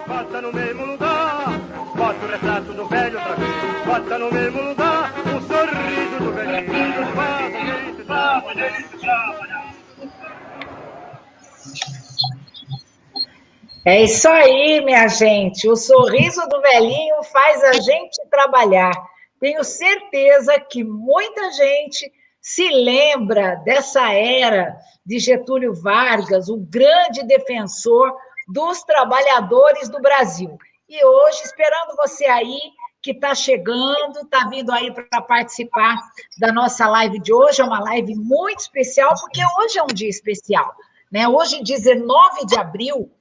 Bota no mesmo lugar, bota o retrato do velho outra vez. Bota no mesmo lugar, o sorriso do velhinho. Faz a gente trabalhar. É isso aí, minha gente. O sorriso do velhinho faz a gente trabalhar. Tenho certeza que muita gente se lembra dessa era de Getúlio Vargas, o grande defensor dos trabalhadores do Brasil. E hoje, esperando você aí, que está chegando, está vindo aí para participar da nossa live de hoje. É uma live muito especial, porque hoje é um dia especial, né? Hoje, 19 de abril,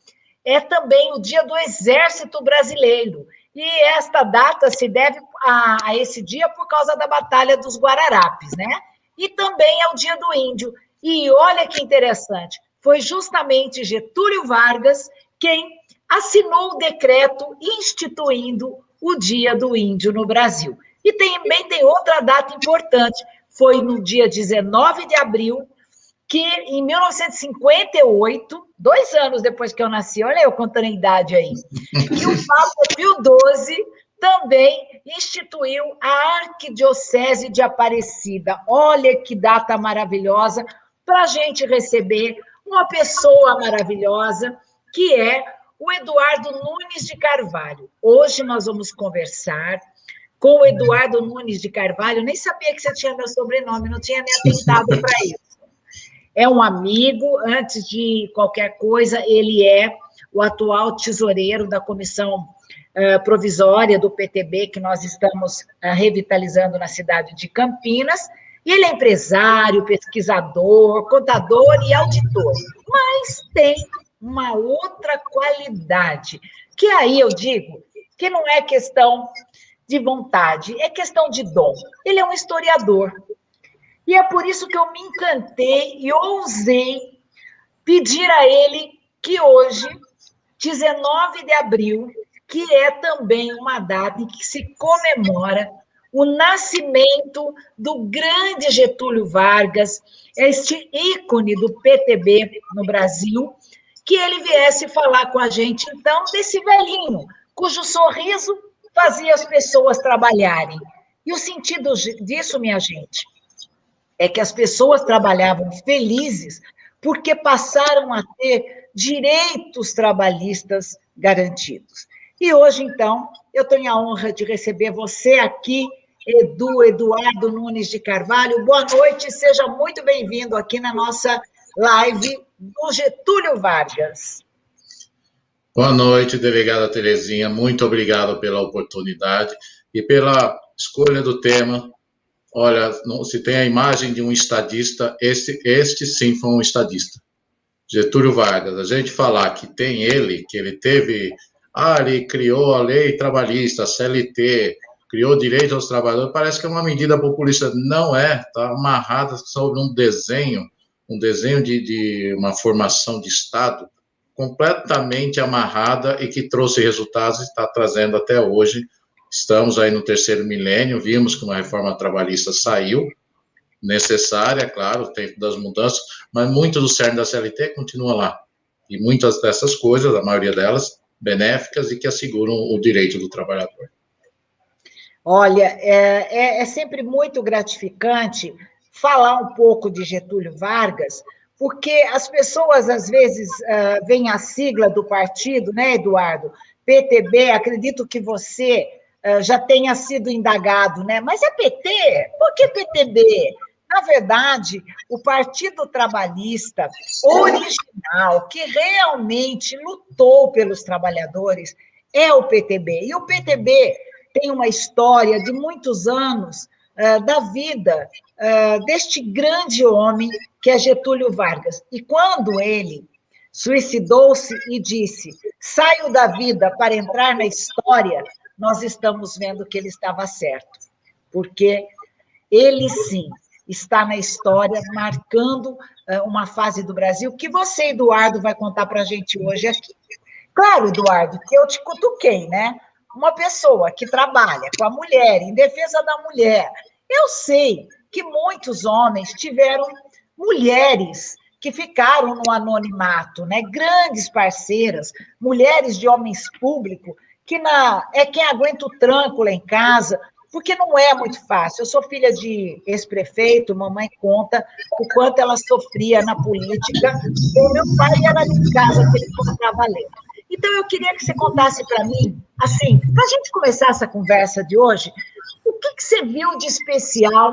é também o Dia do Exército Brasileiro. E esta data se deve a esse dia por causa da Batalha dos Guararapes, né? E também é o Dia do Índio. E olha que interessante, foi justamente Getúlio Vargas quem assinou o decreto instituindo o Dia do Índio no Brasil. E também tem outra data importante, foi no dia 19 de abril, que em 1958, 2 anos depois que eu nasci, olha eu contando a idade aí, que o Papa Pio XII também instituiu a Arquidiocese de Aparecida. Olha que data maravilhosa para a gente receber uma pessoa maravilhosa, que é o Eduardo Nunes de Carvalho. Hoje nós vamos conversar com o Eduardo Nunes de Carvalho. Nem sabia que você tinha meu sobrenome, não tinha nem atentado para isso. É um amigo, antes de qualquer coisa, ele é o atual tesoureiro da comissão provisória do PTB, que nós estamos revitalizando na cidade de Campinas, e ele é empresário, pesquisador, contador e auditor, mas tem uma outra qualidade, que aí eu digo que não é questão de vontade, é questão de dom. Ele é um historiador. E é por isso que eu me encantei e ousei pedir a ele que hoje, 19 de abril, que é também uma data em que se comemora o nascimento do grande Getúlio Vargas, este ícone do PTB no Brasil, que ele viesse falar com a gente, então, desse velhinho, cujo sorriso fazia as pessoas trabalharem. E o sentido disso, minha gente, é que as pessoas trabalhavam felizes porque passaram a ter direitos trabalhistas garantidos. E hoje, então, eu tenho a honra de receber você aqui, Eduardo Nunes de Carvalho. Boa noite, seja muito bem-vindo aqui na nossa live do Getúlio Vargas. Boa noite, delegada Terezinha. Muito obrigado pela oportunidade e pela escolha do tema. Olha, se tem a imagem de um estadista, este sim foi um estadista. Getúlio Vargas. A gente falar que tem ele, que ele teve... ele criou a lei trabalhista, a CLT, criou direito aos trabalhadores, parece que é uma medida populista. Não é, está amarrada sobre um desenho de uma formação de Estado completamente amarrada e que trouxe resultados e está trazendo até hoje. Estamos aí no terceiro milênio, vimos que uma reforma trabalhista saiu, necessária, claro, o tempo das mudanças, mas muito do cerne da CLT continua lá. E muitas dessas coisas, a maioria delas, benéficas e que asseguram o direito do trabalhador. Olha, é sempre muito gratificante falar um pouco de Getúlio Vargas, porque as pessoas, às vezes, veem a sigla do partido, né, Eduardo? PTB, acredito que você já tenha sido indagado, né? Mas é PT? Por que PTB? Na verdade, o Partido Trabalhista original, que realmente lutou pelos trabalhadores, é o PTB. E o PTB tem uma história de muitos anos da vida deste grande homem que é Getúlio Vargas. E quando ele suicidou-se e disse: saio da vida para entrar na história, nós estamos vendo que ele estava certo, porque ele sim está na história, marcando uma fase do Brasil que você, Eduardo, vai contar para a gente hoje aqui. Claro, Eduardo, que eu te cutuquei, né? Uma pessoa que trabalha com a mulher, em defesa da mulher. Eu sei que muitos homens tiveram mulheres que ficaram no anonimato, né? Grandes parceiras, mulheres de homens públicos, que é quem aguenta o tranco lá em casa, porque não é muito fácil. Eu sou filha de ex-prefeito, mamãe conta o quanto ela sofria na política, o meu pai era de casa que ele comprava leite. Então, eu queria que você contasse para mim, assim, para a gente começar essa conversa de hoje, o que você viu de especial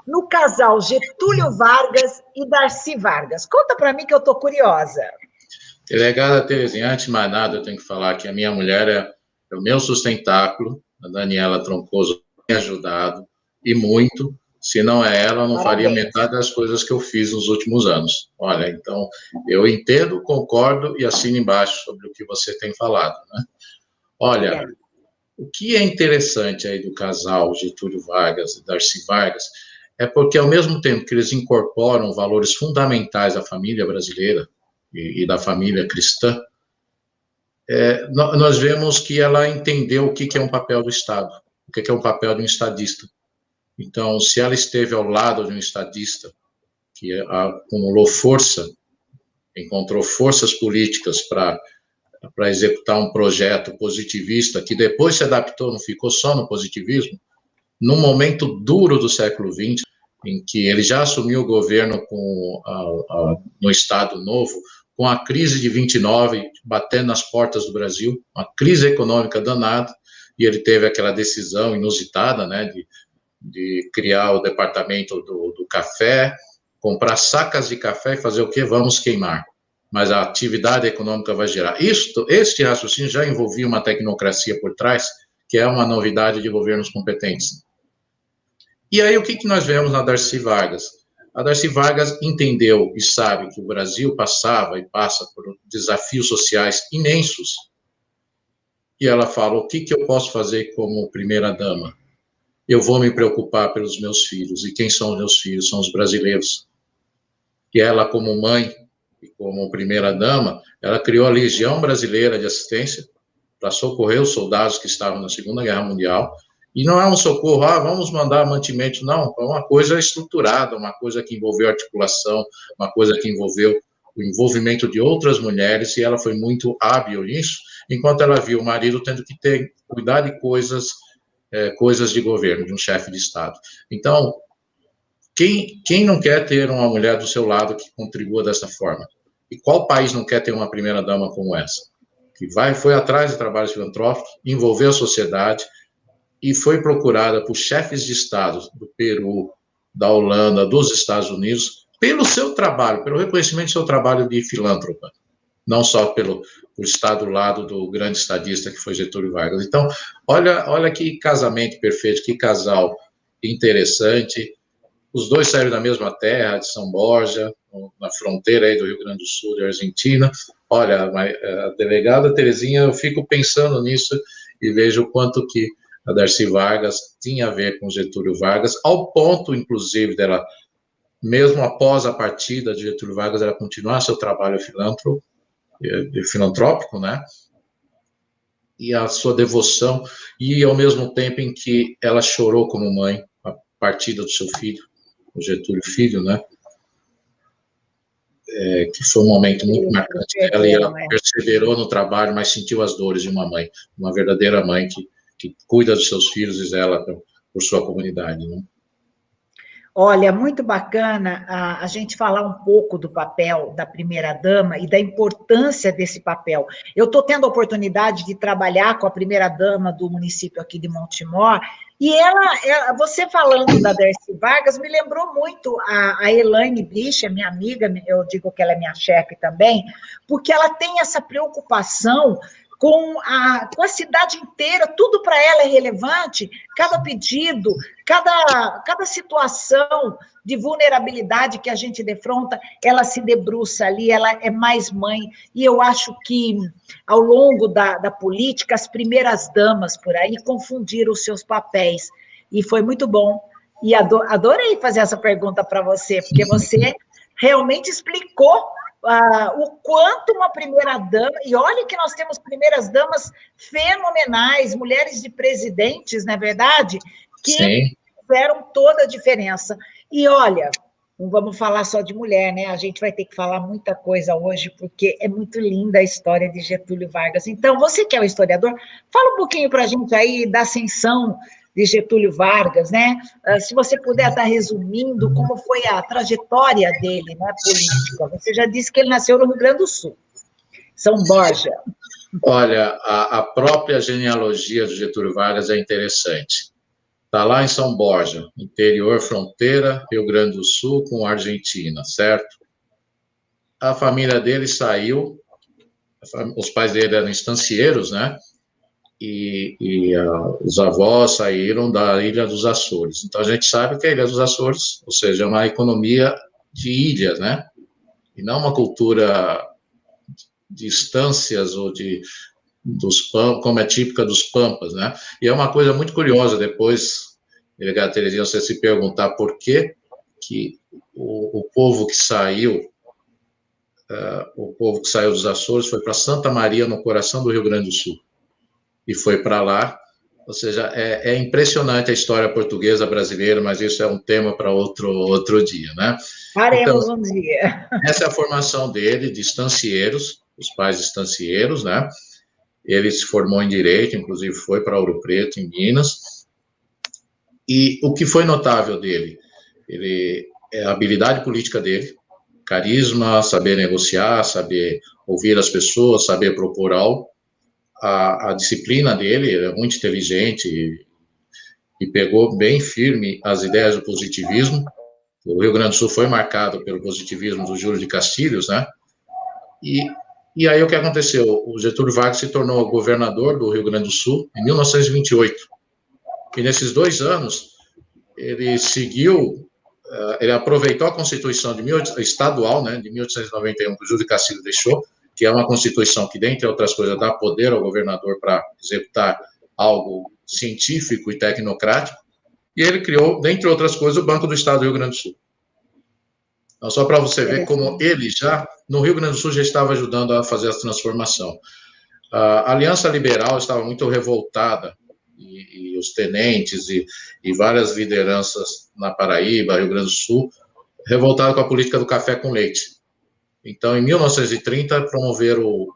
no casal Getúlio Vargas e Darcy Vargas? Conta para mim que eu estou curiosa. Delegada Terezinha, antes de mais nada, eu tenho que falar que a minha mulher é o meu sustentáculo, a Daniela Troncoso tem ajudado, e muito. Se não é ela, eu não faria metade das coisas que eu fiz nos últimos anos. Olha, então, eu entendo, concordo e assino embaixo sobre o que você tem falado, né? Olha, o que é interessante aí do casal Getúlio Vargas e Darcy Vargas é porque, ao mesmo tempo que eles incorporam valores fundamentais da família brasileira e da família cristã, nós vemos que ela entendeu o que é um papel do Estado, o que é um papel de um estadista. Então, se ela esteve ao lado de um estadista que acumulou força, encontrou forças políticas para executar um projeto positivista, que depois se adaptou, não ficou só no positivismo, num momento duro do século XX, em que ele já assumiu o governo no Estado Novo, com a crise de 29 batendo nas portas do Brasil, uma crise econômica danada, e ele teve aquela decisão inusitada, né, de criar o departamento do café, comprar sacas de café e fazer o quê? Vamos queimar. Mas a atividade econômica vai gerar. Este raciocínio já envolvia uma tecnocracia por trás, que é uma novidade de governos competentes. E aí, o que nós vemos na Darcy Vargas? A Darcy Vargas entendeu e sabe que o Brasil passava e passa por desafios sociais imensos. E ela fala, o que eu posso fazer como primeira-dama? Eu vou me preocupar pelos meus filhos. E quem são os meus filhos? São os brasileiros. E ela, como mãe e como primeira-dama, ela criou a Legião Brasileira de Assistência para socorrer os soldados que estavam na Segunda Guerra Mundial. E não é um socorro, vamos mandar mantimento, não. É uma coisa estruturada, uma coisa que envolveu articulação, uma coisa que envolveu o envolvimento de outras mulheres, e ela foi muito hábil nisso, enquanto ela viu o marido tendo que cuidar de coisas de governo, de um chefe de Estado. Então, quem não quer ter uma mulher do seu lado que contribua dessa forma? E qual país não quer ter uma primeira-dama como essa? Que foi atrás de trabalhos filantrópicos, envolveu a sociedade e foi procurada por chefes de Estado do Peru, da Holanda, dos Estados Unidos, pelo seu trabalho, pelo reconhecimento do seu trabalho de filântropa, não só por estar do lado do grande estadista que foi Getúlio Vargas. Então, olha que casamento perfeito, que casal interessante. Os dois saíram da mesma terra, de São Borja, na fronteira aí do Rio Grande do Sul e Argentina. Olha, a delegada Terezinha, eu fico pensando nisso e vejo o quanto que a Darcy Vargas tinha a ver com Getúlio Vargas, ao ponto, inclusive, dela, mesmo após a partida de Getúlio Vargas, ela continuar seu trabalho filantrópico, né? E a sua devoção, e ao mesmo tempo em que ela chorou como mãe a partida do seu filho, o Getúlio Filho, né? Que foi um momento muito marcante. Ela perseverou no trabalho, mas sentiu as dores de uma mãe, uma verdadeira mãe que cuida dos seus filhos e zela por sua comunidade, né? Olha, muito bacana a gente falar um pouco do papel da primeira-dama e da importância desse papel. Eu estou tendo a oportunidade de trabalhar com a primeira-dama do município aqui de Montemor, e você falando da Darcy Vargas, me lembrou muito a Elaine Brich, minha amiga, eu digo que ela é minha chefe também, porque ela tem essa preocupação com a cidade inteira, tudo para ela é relevante, cada pedido, cada situação de vulnerabilidade que a gente defronta, ela se debruça ali, ela é mais mãe, e eu acho que, ao longo da política, as primeiras damas por aí confundiram os seus papéis, e foi muito bom, e adorei fazer essa pergunta para você, porque você realmente explicou o quanto uma primeira-dama, e olha que nós temos primeiras-damas fenomenais, mulheres de presidentes, não é verdade? Que Sim. fizeram toda a diferença. E olha, não vamos falar só de mulher, né? A gente vai ter que falar muita coisa hoje, porque é muito linda a história de Getúlio Vargas. Então, você que é o historiador, fala um pouquinho para a gente aí da ascensão de Getúlio Vargas, né? Se você puder estar resumindo como foi a trajetória dele, né, política. Você já disse que ele nasceu no Rio Grande do Sul, São Borja. Olha, a própria genealogia de Getúlio Vargas é interessante. Está lá em São Borja, interior, fronteira, Rio Grande do Sul com a Argentina, certo? A família dele saiu, os pais dele eram estancieiros, né? Os avós saíram da Ilha dos Açores. Então, a gente sabe que a Ilha dos Açores, ou seja, é uma economia de ilhas, né? E não uma cultura de estâncias ou como é típica dos Pampas, né? E é uma coisa muito curiosa, depois, delegada Terezinha, você se perguntar por que o povo que saiu dos Açores foi para Santa Maria, no coração do Rio Grande do Sul, e foi para lá. Ou seja, é impressionante a história portuguesa brasileira, mas isso é um tema para outro dia, né? Faremos então, um dia. Essa é a formação dele, de estancieiros, os pais estancieiros, né? Ele se formou em Direito, inclusive foi para Ouro Preto, em Minas. E o que foi notável dele? A habilidade política dele, carisma, saber negociar, saber ouvir as pessoas, saber propor algo. A disciplina dele é muito inteligente e pegou bem firme as ideias do positivismo. O Rio Grande do Sul foi marcado pelo positivismo do Júlio de Castilhos, né? E aí o que aconteceu? O Getúlio Vargas se tornou governador do Rio Grande do Sul em 1928. E nesses 2 anos, ele aproveitou a Constituição estadual, né, de 1891, que o Júlio de Castilhos deixou, que é uma Constituição que, dentre outras coisas, dá poder ao governador para executar algo científico e tecnocrático, e ele criou, dentre outras coisas, o Banco do Estado do Rio Grande do Sul. Então, só para você ver como ele já, no Rio Grande do Sul, já estava ajudando a fazer essa transformação. A Aliança Liberal estava muito revoltada, e os tenentes e várias lideranças na Paraíba, Rio Grande do Sul, revoltadas com a política do café com leite. Então, em 1930, promoveram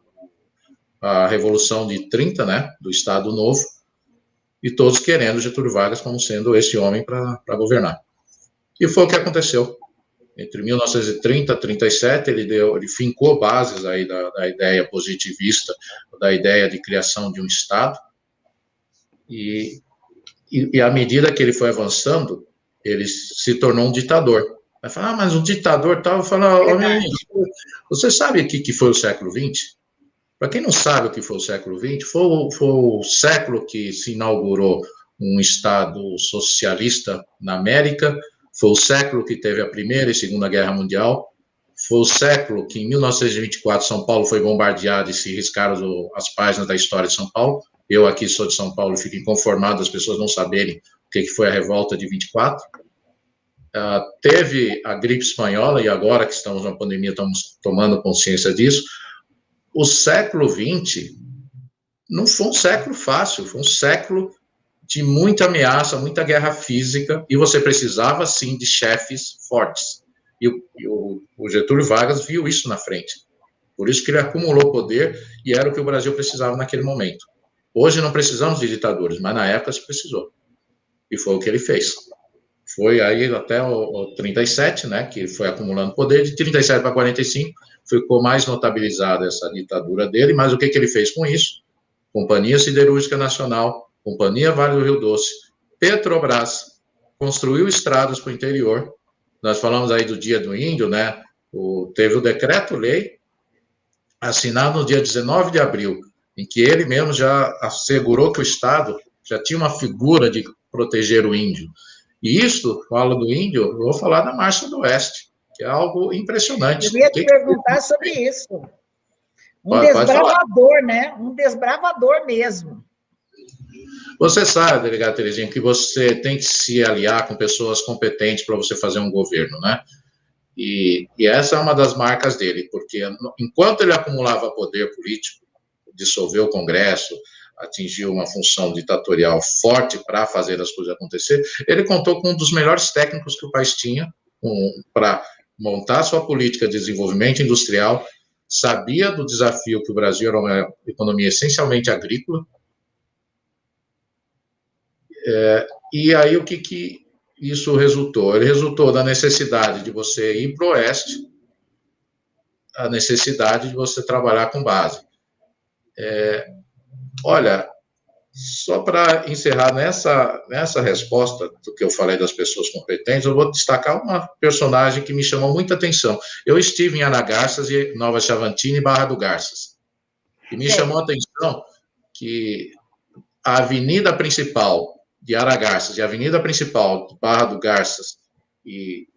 a Revolução de 30, né, do Estado Novo, e todos querendo Getúlio Vargas como sendo esse homem para governar. E foi o que aconteceu. Entre 1930 e 37, ele fincou bases aí da ideia positivista, da ideia de criação de um Estado, e à medida que ele foi avançando, ele se tornou um ditador. Vai falar, mas um ditador tal, eu falo, você sabe o que foi o século XX? Para quem não sabe o que foi o século XX, foi o século que se inaugurou um Estado socialista na América, foi o século que teve a Primeira e Segunda Guerra Mundial, foi o século que, em 1924, São Paulo foi bombardeado e se riscaram as páginas da história de São Paulo. Eu aqui sou de São Paulo e fico inconformado as pessoas não saberem o que foi a revolta de 24. Teve a gripe espanhola, e agora que estamos na pandemia, estamos tomando consciência disso. O século XX não foi um século fácil, foi um século de muita ameaça, muita guerra física, e você precisava, sim, de chefes fortes. E o Getúlio Vargas viu isso na frente. Por isso que ele acumulou poder, e era o que o Brasil precisava naquele momento. Hoje não precisamos de ditadores, mas na época se precisou. E foi o que ele fez. Foi aí até o 37, né, que foi acumulando poder, de 37 para 45, ficou mais notabilizada essa ditadura dele, mas o que ele fez com isso? Companhia Siderúrgica Nacional, Companhia Vale do Rio Doce, Petrobras, construiu estradas para o interior. Nós falamos aí do Dia do Índio, né? Teve o decreto-lei assinado no dia 19 de abril, em que ele mesmo já assegurou que o Estado já tinha uma figura de proteger o índio. E isso, falo do índio, eu vou falar da Marcha do Oeste, que é algo impressionante. Eu ia te perguntar sobre isso. Um desbravador, né? Um desbravador mesmo. Você sabe, delegada Terezinha, que você tem que se aliar com pessoas competentes para você fazer um governo, né? E essa é uma das marcas dele, porque enquanto ele acumulava poder político, dissolveu o Congresso, atingiu uma função ditatorial forte para fazer as coisas acontecer, ele contou com um dos melhores técnicos que o país tinha, para montar sua política de desenvolvimento industrial, sabia do desafio que o Brasil era uma economia essencialmente agrícola, e aí o que isso resultou? Ele resultou da necessidade de você ir para o oeste, a necessidade de você trabalhar com base. Olha, só para encerrar nessa resposta do que eu falei das pessoas competentes, eu vou destacar uma personagem que me chamou muita atenção. Eu estive em Anagarças, e Nova Chavantina e Barra do Garças. E me chamou a atenção que a avenida principal de Aragarças e a avenida principal de Barra do Garças e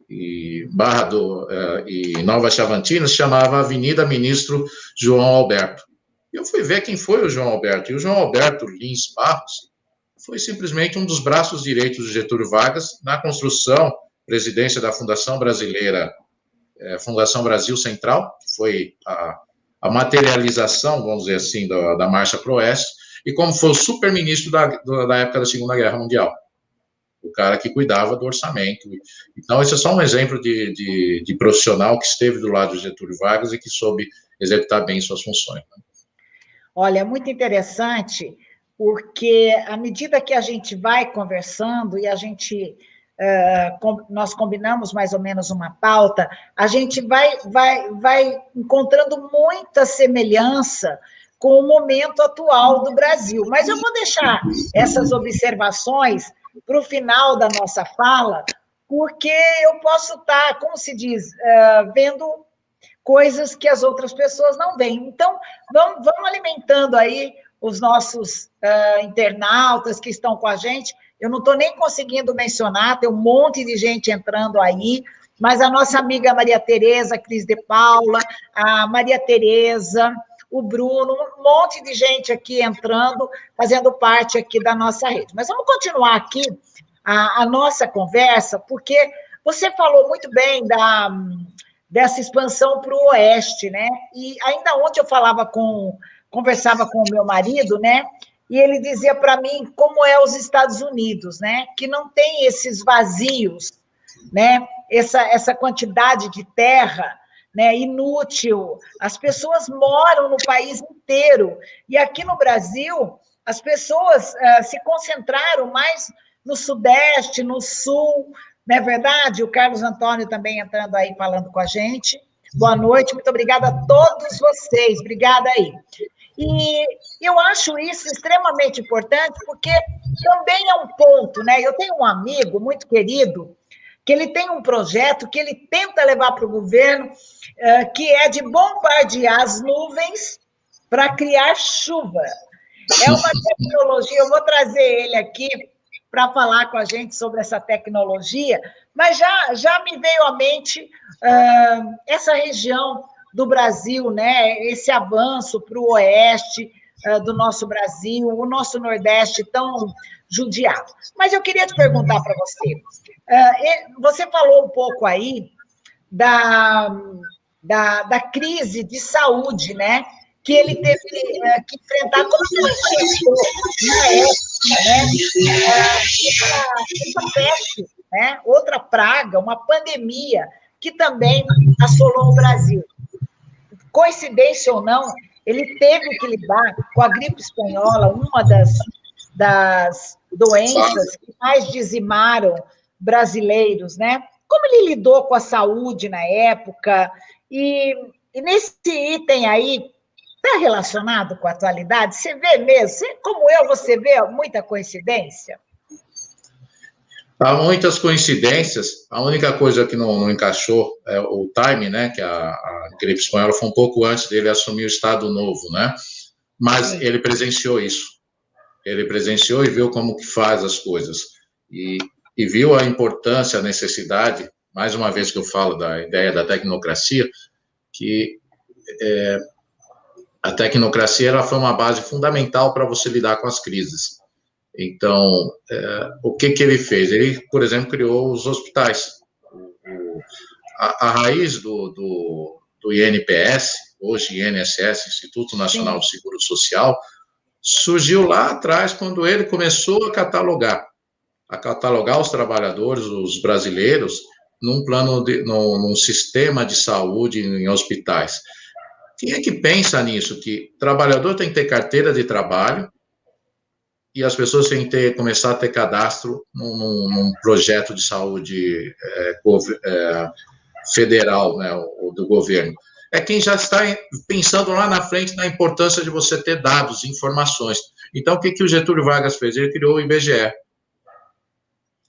Nova Chavantina se chamava Avenida Ministro João Alberto. Eu fui ver quem foi o João Alberto, e o João Alberto Lins Barros foi simplesmente um dos braços direitos de Getúlio Vargas na construção, presidência da Fundação Brasileira, Fundação Brasil Central, que foi a materialização, vamos dizer assim, da Marcha para o Oeste, e como foi o superministro da época da Segunda Guerra Mundial, o cara que cuidava do orçamento. Então, esse é só um exemplo de profissional que esteve do lado de Getúlio Vargas e que soube executar bem suas funções, né? Olha, é muito interessante, porque à medida que a gente vai conversando e nós combinamos mais ou menos uma pauta, a gente vai encontrando muita semelhança com o momento atual do Brasil. Mas eu vou deixar essas observações para o final da nossa fala, porque eu posso estar, como se diz, vendo coisas que as outras pessoas não veem. Então, vamos alimentando aí os nossos internautas que estão com a gente. Eu não estou nem conseguindo mencionar, tem um monte de gente entrando aí, mas a nossa amiga Maria Tereza, Cris de Paula, a Maria Tereza, o Bruno, um monte de gente aqui entrando, fazendo parte aqui da nossa rede. Mas vamos continuar aqui a nossa conversa, porque você falou muito bem dessa expansão para o oeste, né? E ainda ontem eu conversava com o meu marido, né? E ele dizia para mim como é os Estados Unidos, né? Que não tem esses vazios, né? Essa quantidade de terra, né? Inútil. As pessoas moram no país inteiro. E aqui no Brasil, as pessoas se concentraram mais no Sudeste, no Sul. Não é verdade? O Carlos Antônio também entrando aí, falando com a gente. Boa noite, muito obrigada a todos vocês. Obrigada aí. E eu acho isso extremamente importante, porque também é um ponto, né? Eu tenho um amigo muito querido, que ele tem um projeto que ele tenta levar para o governo, que é de bombardear as nuvens para criar chuva. É uma tecnologia, eu vou trazer ele aqui para falar com a gente sobre essa tecnologia, mas já me veio à mente essa região do Brasil, né? Esse avanço para o oeste do nosso Brasil, o nosso Nordeste tão judiado. Mas eu queria te perguntar para você, você falou um pouco aí da crise de saúde, né? Que ele teve que enfrentar, como que ele enfrentou na época, né? Essa peste, né? Outra praga, uma pandemia que também assolou o Brasil. Coincidência ou não, ele teve que lidar com a gripe espanhola, uma das doenças que mais dizimaram brasileiros, né? Como ele lidou com a saúde na época? E nesse item aí, está relacionado com a atualidade? Você vê mesmo? Como você vê muita coincidência? Há muitas coincidências. A única coisa que não encaixou é o time, né? Que a gripe espanhola foi um pouco antes dele assumir o Estado Novo, né? Mas ele presenciou isso. Ele presenciou e viu como que faz as coisas. E viu a importância, a necessidade, mais uma vez que eu falo da ideia da tecnocracia, que a tecnocracia ela foi uma base fundamental para você lidar com as crises. Então, o que ele fez? Ele, por exemplo, criou os hospitais. A raiz do INPS, hoje INSS, Instituto Nacional de Seguro Social, surgiu lá atrás, quando ele começou a catalogar os trabalhadores, os brasileiros, num sistema de saúde em hospitais. Quem é que pensa nisso? Que o trabalhador tem que ter carteira de trabalho e as pessoas têm que começar a ter cadastro num projeto de saúde federal, né, ou do governo. É quem já está pensando lá na frente na importância de você ter dados, informações. Então, o que o Getúlio Vargas fez? Ele criou o IBGE,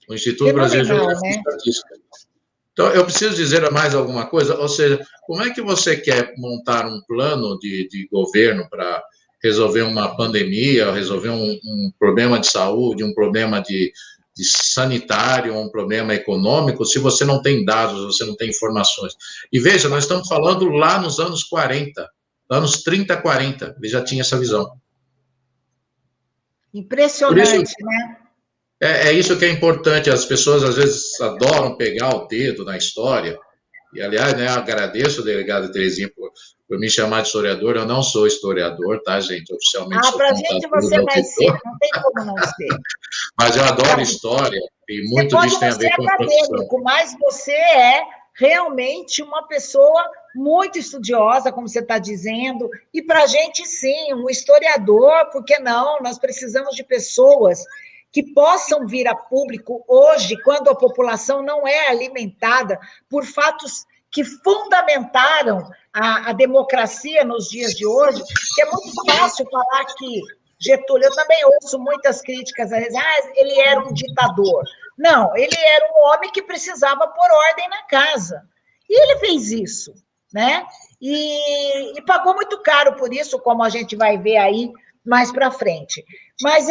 o Instituto Brasileiro de Geografia e Estatística. Então, eu preciso dizer mais alguma coisa? Ou seja, como é que você quer montar um plano de governo para resolver uma pandemia, resolver um problema de saúde, um problema de sanitário, um problema econômico, se você não tem dados, você não tem informações? E veja, nós estamos falando lá nos anos 40, anos 30, 40, ele já tinha essa visão. Impressionante, né? É isso que é importante, as pessoas às vezes adoram pegar o dedo na história, e aliás, né, eu agradeço a delegada Terezinha por me chamar de historiador, eu não sou historiador, tá, gente, oficialmente sou pra gente você vai ser, não tem como não ser. Mas eu adoro história, e muito disso tem a ver com a profissão. Mas você é realmente uma pessoa muito estudiosa, como você está dizendo, e para a gente, sim, um historiador, por que não? Nós precisamos de pessoas que possam vir a público hoje, quando a população não é alimentada por fatos que fundamentaram a democracia nos dias de hoje, que é muito fácil falar que Getúlio, eu também ouço muitas críticas, às vezes, ele era um ditador. Não, ele era um homem que precisava pôr ordem na casa. E ele fez isso, né? E pagou muito caro por isso, como a gente vai ver aí mais para frente. Mas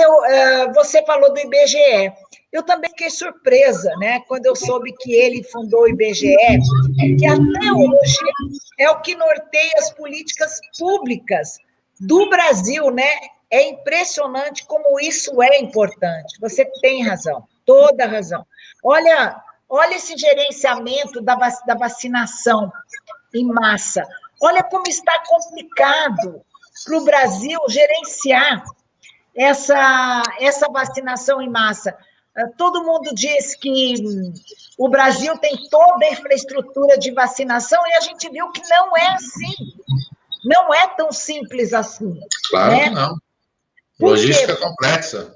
você falou do IBGE. Eu também fiquei surpresa, né, quando eu soube que ele fundou o IBGE, que até hoje é o que norteia as políticas públicas do Brasil, né? É impressionante como isso é importante. Você tem razão, toda razão. Olha esse gerenciamento da vacinação em massa. Olha como está complicado para o Brasil gerenciar essa vacinação em massa. Todo mundo diz que o Brasil tem toda a infraestrutura de vacinação e a gente viu que não é assim. Não é tão simples assim. Claro, né? Que não. Logística complexa.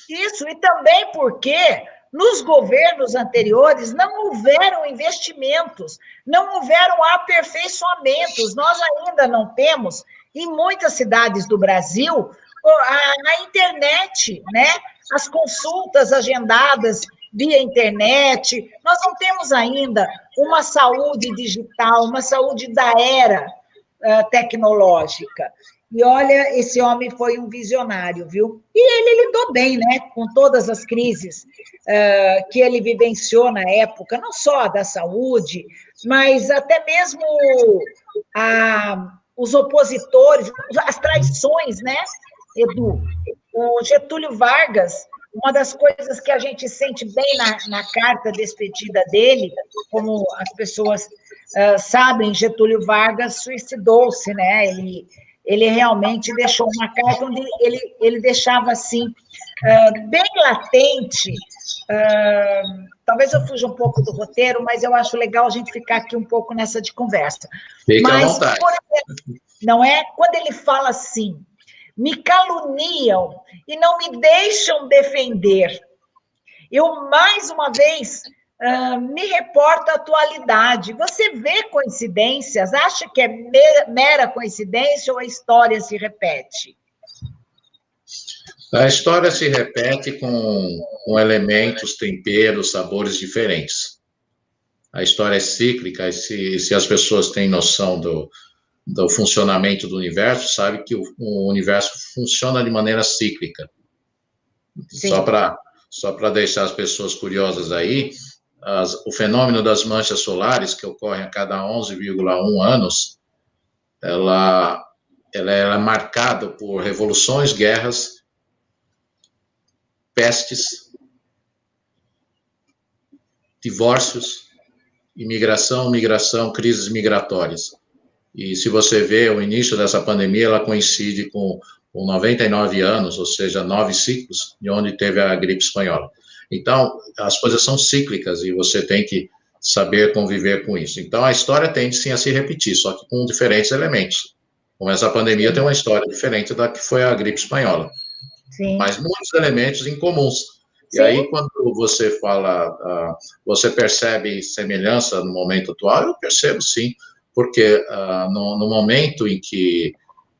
Isso, e também porque nos governos anteriores não houveram investimentos, não houveram aperfeiçoamentos. Nós ainda não temos, em muitas cidades do Brasil, a internet, né? As consultas agendadas via internet. Nós não temos ainda uma saúde digital, uma saúde da era tecnológica. E olha, esse homem foi um visionário, viu? E ele lidou bem, né, com todas as crises que ele vivenciou na época, não só da saúde, mas até mesmo os opositores, as traições, né, Edu? O Getúlio Vargas, uma das coisas que a gente sente bem na carta despedida dele, como as pessoas sabem, Getúlio Vargas suicidou-se, né? Ele realmente deixou uma carta onde ele deixava, assim, bem latente, talvez eu fuja um pouco do roteiro, mas eu acho legal a gente ficar aqui um pouco nessa de conversa. Fica à vontade. Por exemplo, não é? Quando ele fala assim, me caluniam e não me deixam defender. Eu, mais uma vez, me reporto à atualidade. Você vê coincidências? Acha que é mera coincidência ou a história se repete? A história se repete com elementos, temperos, sabores diferentes. A história é cíclica, e se as pessoas têm noção do funcionamento do universo, sabe que o universo funciona de maneira cíclica. Sim. Só para deixar as pessoas curiosas aí, o fenômeno das manchas solares, que ocorrem a cada 11,1 anos, ela é marcada por revoluções, guerras, pestes, divórcios, imigração, migração, crises migratórias. E se você vê o início dessa pandemia, ela coincide com 99 anos, ou seja, 9 ciclos, de onde teve a gripe espanhola. Então, as coisas são cíclicas e você tem que saber conviver com isso. Então, a história tende, sim, a se repetir, só que com diferentes elementos. Como essa pandemia tem uma história diferente da que foi a gripe espanhola. Sim. Mas muitos elementos em comuns. E Sim. aí, quando você fala, você percebe semelhança no momento atual? Eu percebo, sim, porque no momento em que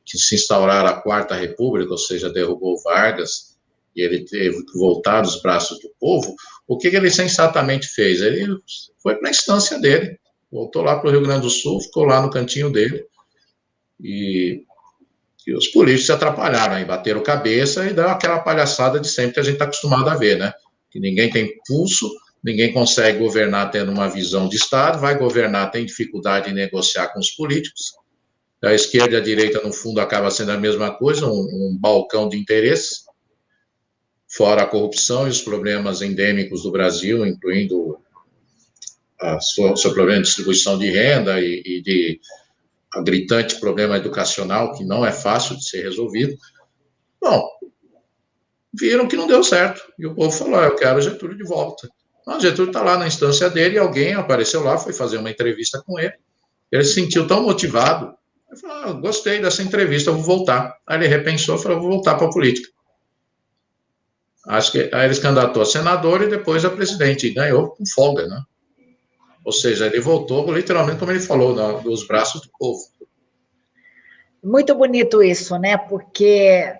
se instaurar a Quarta República, ou seja, derrubou Vargas, e ele teve que voltar dos braços do povo, o que ele sensatamente fez? Ele foi para a instância dele, voltou lá para o Rio Grande do Sul, ficou lá no cantinho dele, e os políticos se atrapalharam, aí bateram cabeça e deu aquela palhaçada de sempre que a gente está acostumado a ver, né? Que ninguém tem pulso, ninguém consegue governar tendo uma visão de Estado, vai governar, tem dificuldade em negociar com os políticos. A esquerda e a direita, no fundo, acaba sendo a mesma coisa, um balcão de interesses, fora a corrupção e os problemas endêmicos do Brasil, incluindo o seu problema de distribuição de renda e de a gritante problema educacional, que não é fácil de ser resolvido. Bom, viram que não deu certo. E o povo falou, eu quero Getúlio de volta. Então, Getúlio está lá na instância dele, e alguém apareceu lá, foi fazer uma entrevista com ele. Ele se sentiu tão motivado, ele falou, gostei dessa entrevista, eu vou voltar. Aí ele repensou e falou, vou voltar para a política. Acho que aí ele se candidatou a senador e depois a presidente, e ganhou com folga, né? Ou seja, ele voltou, literalmente, como ele falou, dos braços do povo. Muito bonito isso, né? Porque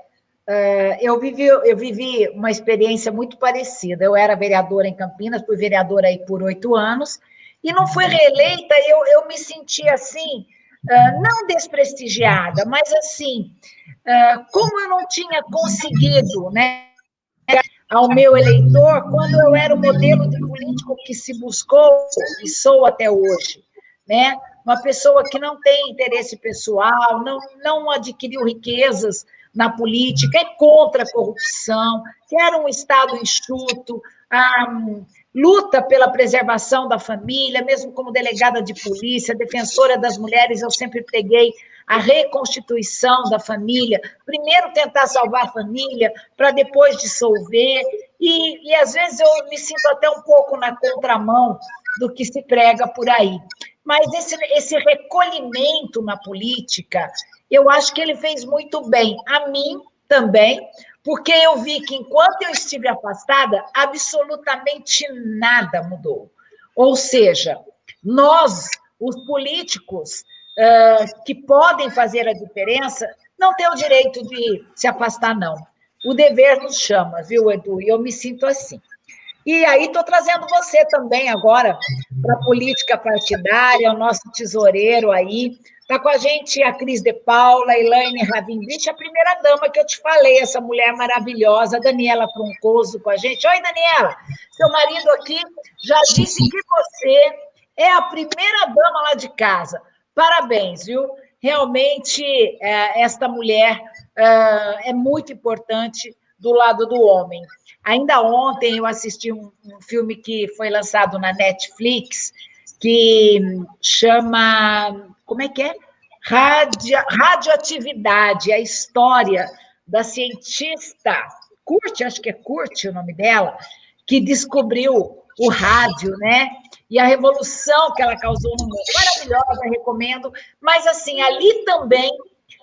eu vivi uma experiência muito parecida. Eu era vereadora em Campinas, fui vereadora aí por 8 anos, e não fui reeleita, eu me senti assim, não desprestigiada, mas assim, como eu não tinha conseguido, né, ao meu eleitor, quando eu era o modelo de político que se buscou e sou até hoje, né? Uma pessoa que não tem interesse pessoal, não adquiriu riquezas na política, é contra a corrupção, quer um Estado enxuto, luta pela preservação da família, mesmo como delegada de polícia, defensora das mulheres, eu sempre preguei a reconstituição da família, primeiro tentar salvar a família, para depois dissolver, e às vezes eu me sinto até um pouco na contramão do que se prega por aí. Mas esse recolhimento na política, eu acho que ele fez muito bem, a mim também, porque eu vi que, enquanto eu estive afastada, absolutamente nada mudou. Ou seja, nós, os políticos, que podem fazer a diferença, não têm o direito de se afastar, não. O dever nos chama, viu, Edu? E eu me sinto assim. E aí estou trazendo você também agora para a política partidária, o nosso tesoureiro aí. Está com a gente a Cris de Paula, Elaine Ravindrich, a primeira-dama que eu te falei, essa mulher maravilhosa, Daniela Troncoso com a gente. Oi, Daniela, seu marido aqui já disse que você é a primeira-dama lá de casa. Parabéns, viu? Realmente, esta mulher é muito importante do lado do homem. Ainda ontem eu assisti um filme que foi lançado na Netflix, que chama... Como é que é? Radioatividade, a história da cientista Curti, acho que é Curti o nome dela, que descobriu o rádio, né? E a revolução que ela causou no mundo. Maravilhosa, recomendo. Mas, assim, ali também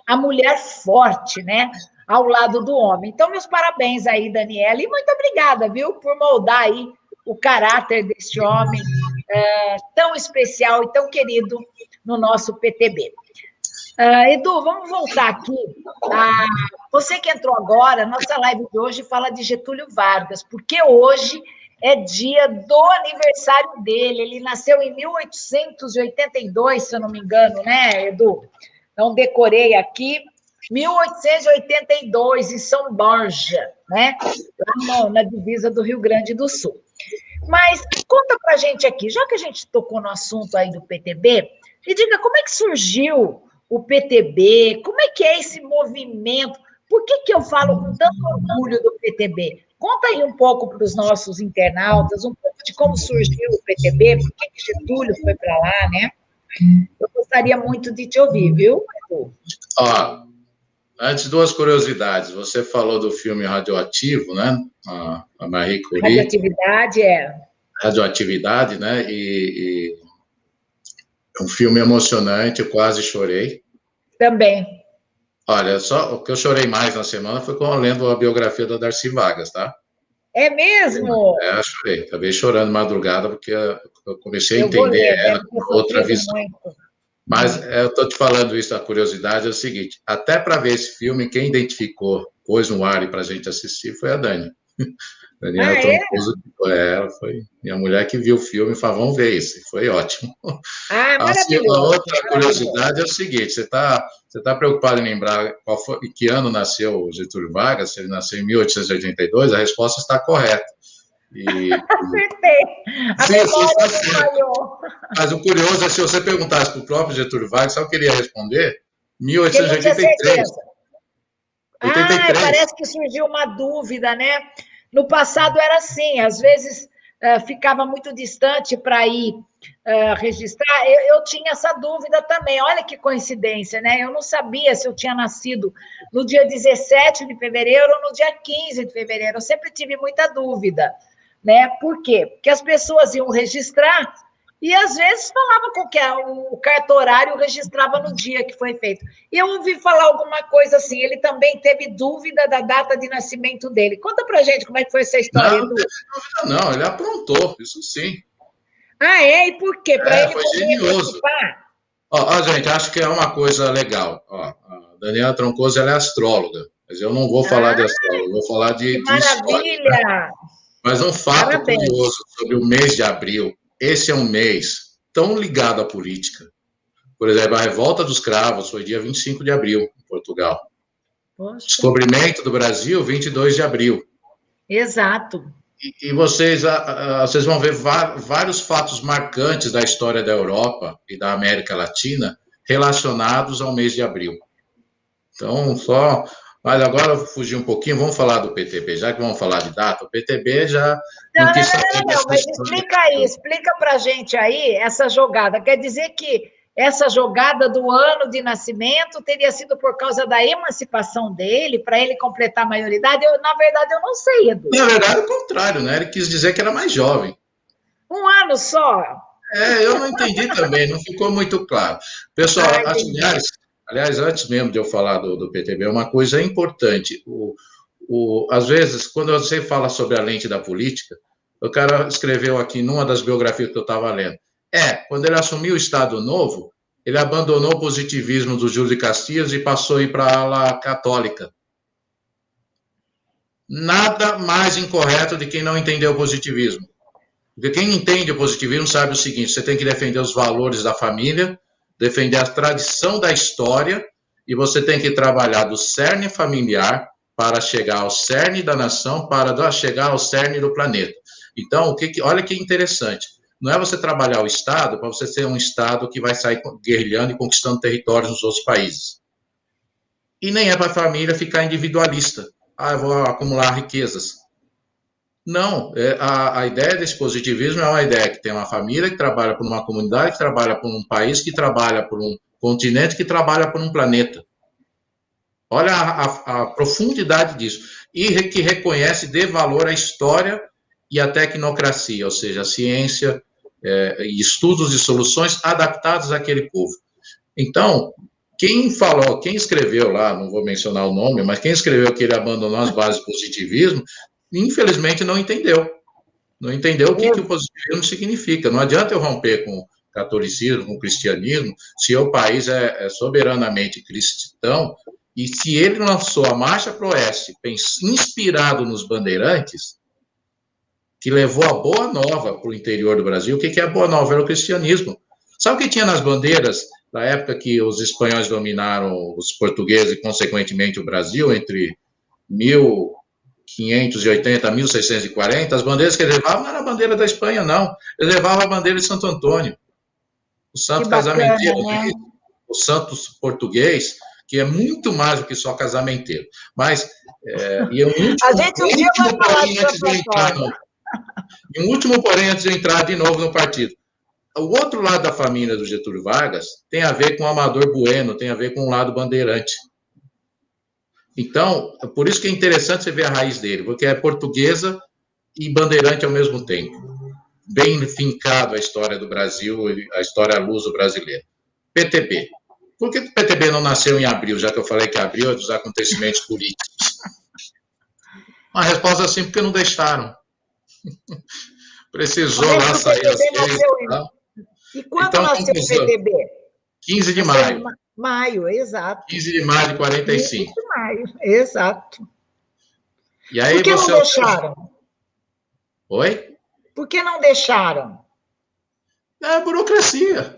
a mulher forte, né? Ao lado do homem. Então, meus parabéns aí, Daniela, e muito obrigada, viu, por moldar aí o caráter deste homem tão especial e tão querido no nosso PTB. Edu, vamos voltar aqui. Você que entrou agora, nossa live de hoje fala de Getúlio Vargas, porque hoje é dia do aniversário dele. Ele nasceu em 1882, se eu não me engano, né, Edu? Não decorei aqui. 1882, em São Borja, né? Lá na divisa do Rio Grande do Sul. Mas conta para a gente aqui, já que a gente tocou no assunto aí do PTB, me diga como é que surgiu o PTB, como é que é esse movimento, por que eu falo com tanto orgulho do PTB? Conta aí um pouco para os nossos internautas, um pouco de como surgiu o PTB, por que Getúlio foi para lá, né? Eu gostaria muito de te ouvir, viu, Edu? Antes, duas curiosidades. Você falou do filme Radioativo, né? A Marie Curie. Radioatividade radioatividade, né? E um filme emocionante, eu quase chorei. Também. Olha, só o que eu chorei mais na semana foi quando eu lendo a biografia da Darcy Vargas, tá? É mesmo? Eu chorei, acabei chorando madrugada, porque eu comecei a Eu vou entender ler, ela deve ter com outra sofrido visão. muito. Mas eu estou te falando isso, a curiosidade é o seguinte, até para ver esse filme, quem identificou, pôs no ar para a gente assistir, foi a Dani. Daniela Troncoso, ela foi minha mulher que viu o filme e falou, vamos ver isso, e foi ótimo. Assim, a Maravilhoso. outra curiosidade é o seguinte, você tá preocupado em lembrar em que ano nasceu o Getúlio Vargas, se ele nasceu em 1882, a resposta está correta. Acertei. A Sim, memória está não certo. falhou. Mas o curioso é se você perguntasse para o próprio Getúlio Vargas, sabe o que ele ia responder? Que ele não tinha 1883. certeza. 83. Parece que surgiu uma dúvida, né? No passado era assim, às vezes ficava muito distante para ir registrar. Eu tinha essa dúvida também. Olha que coincidência, né? Eu não sabia se eu tinha nascido no dia 17 de fevereiro ou no dia 15 de fevereiro. Eu sempre tive muita dúvida, né? Por quê? Porque as pessoas iam registrar e às vezes falava com que o cartorário registrava no dia que foi feito. E eu ouvi falar alguma coisa assim, ele também teve dúvida da data de nascimento dele. Conta pra gente como é que foi essa história, Não, Edu. não, ele aprontou, isso sim. E por quê? Para ele foi poder genioso. participar? Gente, acho que é uma coisa legal. A Daniela Troncoso, ela é astróloga, mas eu não vou falar de astróloga, eu vou falar de história. Maravilha! Mas um fato Parabéns. curioso sobre o mês de abril, esse é um mês tão ligado à política. Por exemplo, a Revolta dos Cravos foi dia 25 de abril, em Portugal. Poxa. Descobrimento do Brasil, 22 de abril. Exato. E vocês vão ver vários fatos marcantes da história da Europa e da América Latina relacionados ao mês de abril. Então, mas agora eu fugi um pouquinho, vamos falar do PTB, já que vamos falar de data, o PTB já não quis saber dessa mas história. Explica aí, explica pra gente aí essa jogada. Quer dizer que essa jogada do ano de nascimento teria sido por causa da emancipação dele, para ele completar a maioridade? Na verdade, eu não sei, Edu. Na verdade, é o contrário, né? Ele quis dizer que era mais jovem. Um ano só? Eu não entendi também, não ficou muito claro. Pessoal, aliás, antes mesmo de eu falar do PTB, uma coisa importante. Às vezes, quando você fala sobre a lente da política, o cara escreveu aqui numa das biografias que eu estava lendo. Quando ele assumiu o Estado Novo, ele abandonou o positivismo do Júlio de Castilhos e passou a ir para a ala católica. Nada mais incorreto de quem não entendeu o positivismo. Porque quem entende o positivismo sabe o seguinte, você tem que defender os valores da família, defender a tradição da história, e você tem que trabalhar do cerne familiar para chegar ao cerne da nação, para chegar ao cerne do planeta. Então, olha que interessante. Não é você trabalhar o Estado para você ser um Estado que vai sair guerrilhando e conquistando territórios nos outros países. E nem é para a família ficar individualista. Eu vou acumular riquezas. Não, a ideia desse positivismo é uma ideia que tem uma família que trabalha por uma comunidade, que trabalha por um país, que trabalha por um continente, que trabalha por um planeta. Olha a profundidade disso. E que reconhece, dê valor à história e à tecnocracia, ou seja, a ciência e estudos e soluções adaptados àquele povo. Então, quem escreveu lá, não vou mencionar o nome, mas quem escreveu que ele abandonou as bases do positivismo, infelizmente não entendeu. Não entendeu o que o positivismo significa. Não adianta eu romper com o catolicismo, com o cristianismo, se o país é soberanamente cristão, e se ele lançou a Marcha para o Oeste, inspirado nos bandeirantes, que levou a Boa Nova para o interior do Brasil. O que é a Boa Nova? Era o cristianismo. Sabe o que tinha nas bandeiras da época que os espanhóis dominaram os portugueses e, consequentemente, o Brasil, entre 1580 a 1640? As bandeiras que eles levavam não era a bandeira da Espanha, não. Eles levavam a bandeira de Santo Antônio. O santo casamenteiro, né? O santo português, que é muito mais do que só casamenteiro. Mas, um último porém antes de eu entrar de novo no partido. O outro lado da família do Getúlio Vargas tem a ver com o Amador Bueno, tem a ver com o lado bandeirante. Então, por isso que é interessante você ver a raiz dele, porque é portuguesa e bandeirante ao mesmo tempo. bem fincado a história do Brasil, a história luso-brasileira. PTB. Por que o PTB não nasceu em abril, já que eu falei que abril é dos acontecimentos políticos? A resposta é simples, porque não deixaram. Precisou lá sair as leis. E quando nasceu o PTB? 15 de maio. Maio, exato. 15 de maio de 45. 15 de maio, exato. E aí por que não deixaram? Oi? Por que não deixaram? É a burocracia.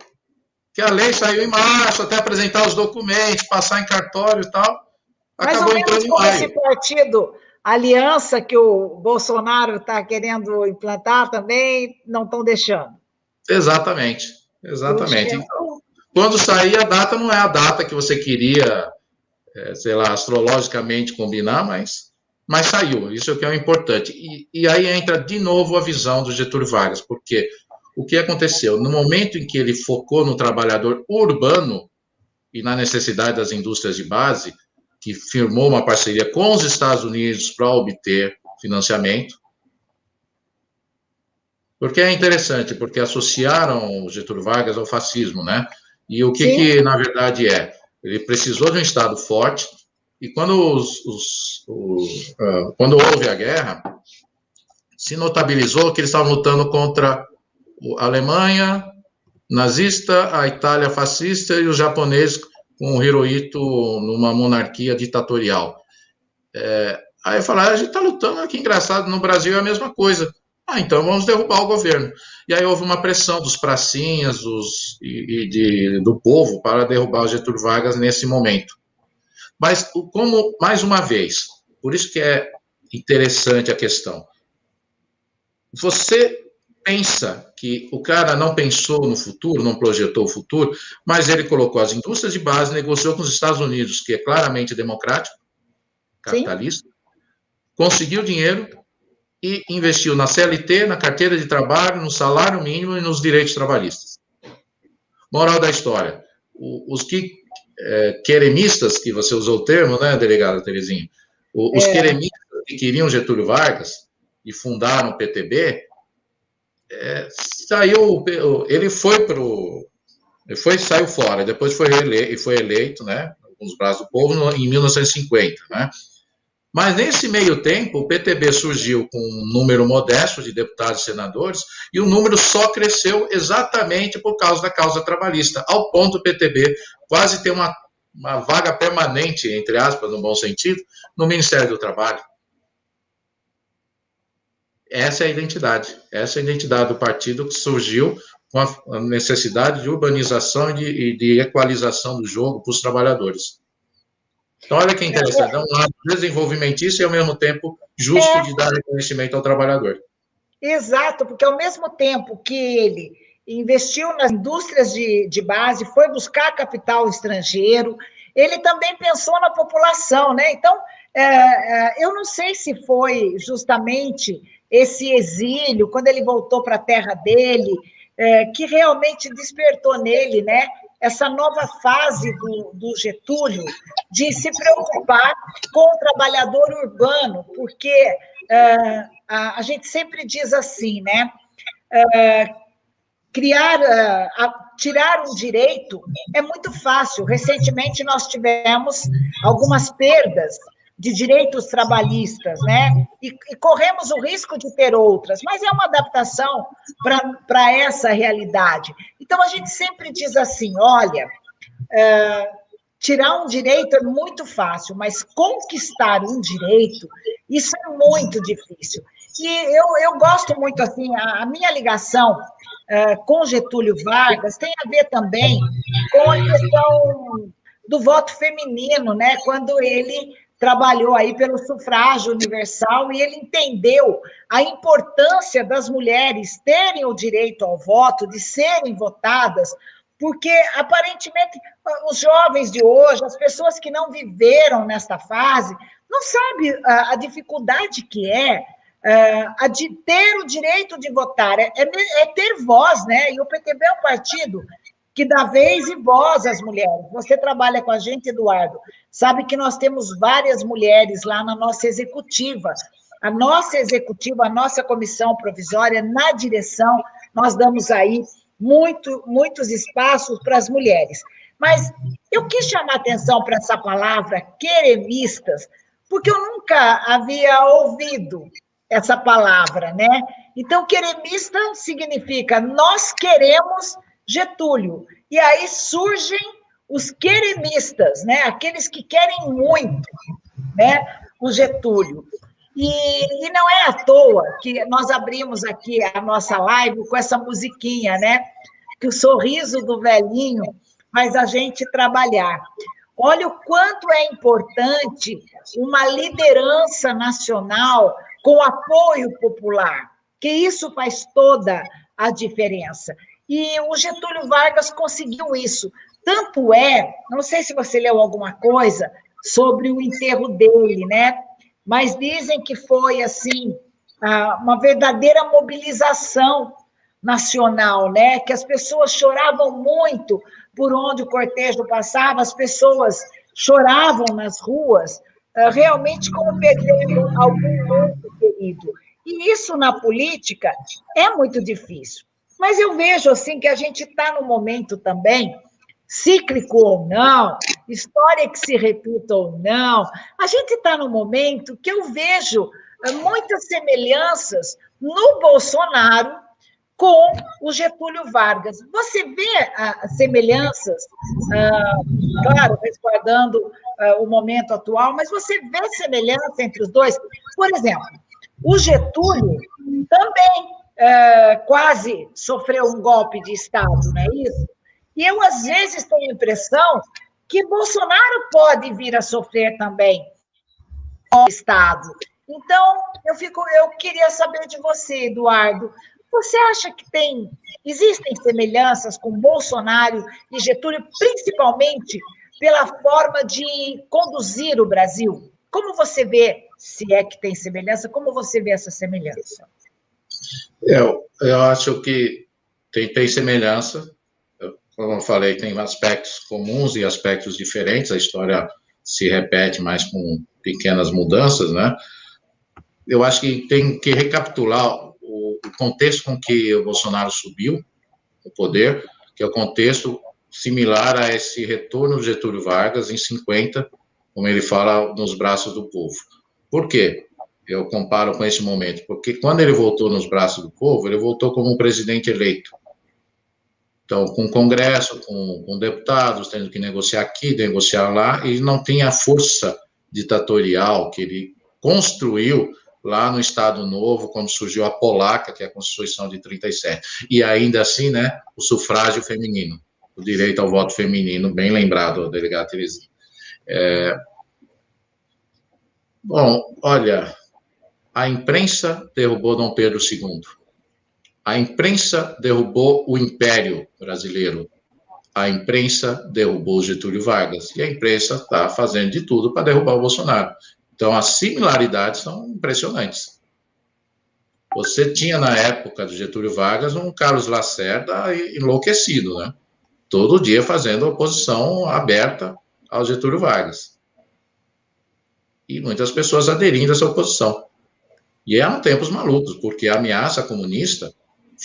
Que a lei saiu em março, até apresentar os documentos, passar em cartório e tal. Acabou entrando em maio. Esse partido, aliança que o Bolsonaro está querendo implantar também, não estão deixando. Exatamente. Então, quando sair, a data não é a data que você queria, sei lá, astrologicamente combinar, mas saiu. Isso é o que é importante. E aí entra de novo a visão do Getúlio Vargas, porque o que aconteceu? No momento em que ele focou no trabalhador urbano e na necessidade das indústrias de base, que firmou uma parceria com os Estados Unidos para obter financiamento, porque é interessante, porque associaram o Getúlio Vargas ao fascismo, né? E o que na verdade é? Ele precisou de um Estado forte, e quando houve a guerra, se notabilizou que eles estavam lutando contra a Alemanha nazista, a Itália fascista e os japoneses com o Hirohito numa monarquia ditatorial. Aí eu falei, a gente está lutando aqui, engraçado, no Brasil é a mesma coisa. Então vamos derrubar o governo. E aí houve uma pressão dos pracinhas do povo para derrubar o Getúlio Vargas nesse momento. Mas, como, mais uma vez, por isso que é interessante a questão, você pensa que o cara não pensou no futuro, não projetou o futuro, mas ele colocou as indústrias de base, negociou com os Estados Unidos, que é claramente democrático, capitalista, conseguiu dinheiro e investiu na CLT, na carteira de trabalho, no salário mínimo e nos direitos trabalhistas. Moral da história, os queremistas, que você usou o termo, né, delegada Terezinha? Os queremistas que queriam Getúlio Vargas e fundaram o PTB, saiu fora, depois foi eleito, né, nos braços do povo, em 1950, né? Mas nesse meio tempo, o PTB surgiu com um número modesto de deputados e senadores, e o número só cresceu exatamente por causa da causa trabalhista, ao ponto do PTB quase ter uma vaga permanente, entre aspas, no bom sentido, no Ministério do Trabalho. Essa é a identidade do partido que surgiu com a necessidade de urbanização e de equalização do jogo para os trabalhadores. Então, olha que interessante, é um lado desenvolvimentista e, ao mesmo tempo, justo de dar reconhecimento ao trabalhador. Exato, porque ao mesmo tempo que ele investiu nas indústrias de base, foi buscar capital estrangeiro, ele também pensou na população, né? Então, eu não sei se foi justamente esse exílio, quando ele voltou para a terra dele, que realmente despertou nele, né, essa nova fase do Getúlio de se preocupar com o trabalhador urbano, porque a gente sempre diz assim, né, tirar um direito é muito fácil. Recentemente nós tivemos algumas perdas de direitos trabalhistas, né? E corremos o risco de ter outras, mas é uma adaptação para essa realidade. Então, a gente sempre diz assim, olha, tirar um direito é muito fácil, mas conquistar um direito, isso é muito difícil. E eu gosto muito, assim, a minha ligação com Getúlio Vargas tem a ver também com a questão do voto feminino, né? Quando ele trabalhou aí pelo sufrágio universal e ele entendeu a importância das mulheres terem o direito ao voto, de serem votadas, porque, aparentemente, os jovens de hoje, as pessoas que não viveram nesta fase, não sabem a dificuldade que a de ter o direito de votar, é ter voz, né? E o PTB é um partido que dá vez e voz às mulheres. Você trabalha com a gente, Eduardo, sabe que nós temos várias mulheres lá na nossa executiva. a nossa executiva, a nossa comissão provisória, na direção, nós damos aí muitos espaços para as mulheres. Mas eu quis chamar atenção para essa palavra, queremistas, porque eu nunca havia ouvido essa palavra, né? Então, queremista significa nós queremos Getúlio. E aí surgem os queremistas, né? Aqueles que querem muito, né? O Getúlio. E não é à toa que nós abrimos aqui a nossa live com essa musiquinha, né? Que o sorriso do velhinho faz a gente trabalhar. Olha o quanto é importante uma liderança nacional com apoio popular, que isso faz toda a diferença. E o Getúlio Vargas conseguiu isso. Tanto é, não sei se você leu alguma coisa sobre o enterro dele, né? Mas dizem que foi, assim, uma verdadeira mobilização nacional, né? Que as pessoas choravam muito por onde o cortejo passava, as pessoas choravam nas ruas, realmente como perderam algum muito querido. E isso, na política, é muito difícil. Mas eu vejo, assim, que a gente está num momento também, cíclico ou não, história que se repita ou não, a gente está num momento que eu vejo muitas semelhanças no Bolsonaro com o Getúlio Vargas. Você vê semelhanças, claro, resguardando o momento atual, mas você vê semelhança entre os dois? Por exemplo, o Getúlio também quase sofreu um golpe de Estado, não é isso? E eu, às vezes, tenho a impressão que Bolsonaro pode vir a sofrer também o Estado. Então, eu queria saber de você, Eduardo, você acha que existem semelhanças com Bolsonaro e Getúlio, principalmente pela forma de conduzir o Brasil? Como você vê, se é que tem semelhança, como você vê essa semelhança? Eu acho que tem semelhança. Como eu falei, tem aspectos comuns e aspectos diferentes, a história se repete, mas com pequenas mudanças, né? Eu acho que tem que recapitular o contexto com que o Bolsonaro subiu o poder, que é o contexto similar a esse retorno do Getúlio Vargas em 50, como ele fala, nos braços do povo. Por quê? Eu comparo com esse momento, porque quando ele voltou nos braços do povo, ele voltou como um presidente eleito. Então, com o Congresso, com deputados, tendo que negociar aqui, negociar lá, e não tem a força ditatorial que ele construiu lá no Estado Novo, quando surgiu a Polaca, que é a Constituição de 37. E ainda assim, né, o sufrágio feminino, o direito ao voto feminino, bem lembrado, delegado Terezinha. Bom, olha, a imprensa derrubou Dom Pedro II. A imprensa derrubou o Império Brasileiro. A imprensa derrubou Getúlio Vargas. E a imprensa está fazendo de tudo para derrubar o Bolsonaro. Então, as similaridades são impressionantes. Você tinha, na época do Getúlio Vargas, um Carlos Lacerda enlouquecido, né? Todo dia fazendo oposição aberta ao Getúlio Vargas. E muitas pessoas aderindo a essa oposição. E eram tempos malucos, porque a ameaça comunista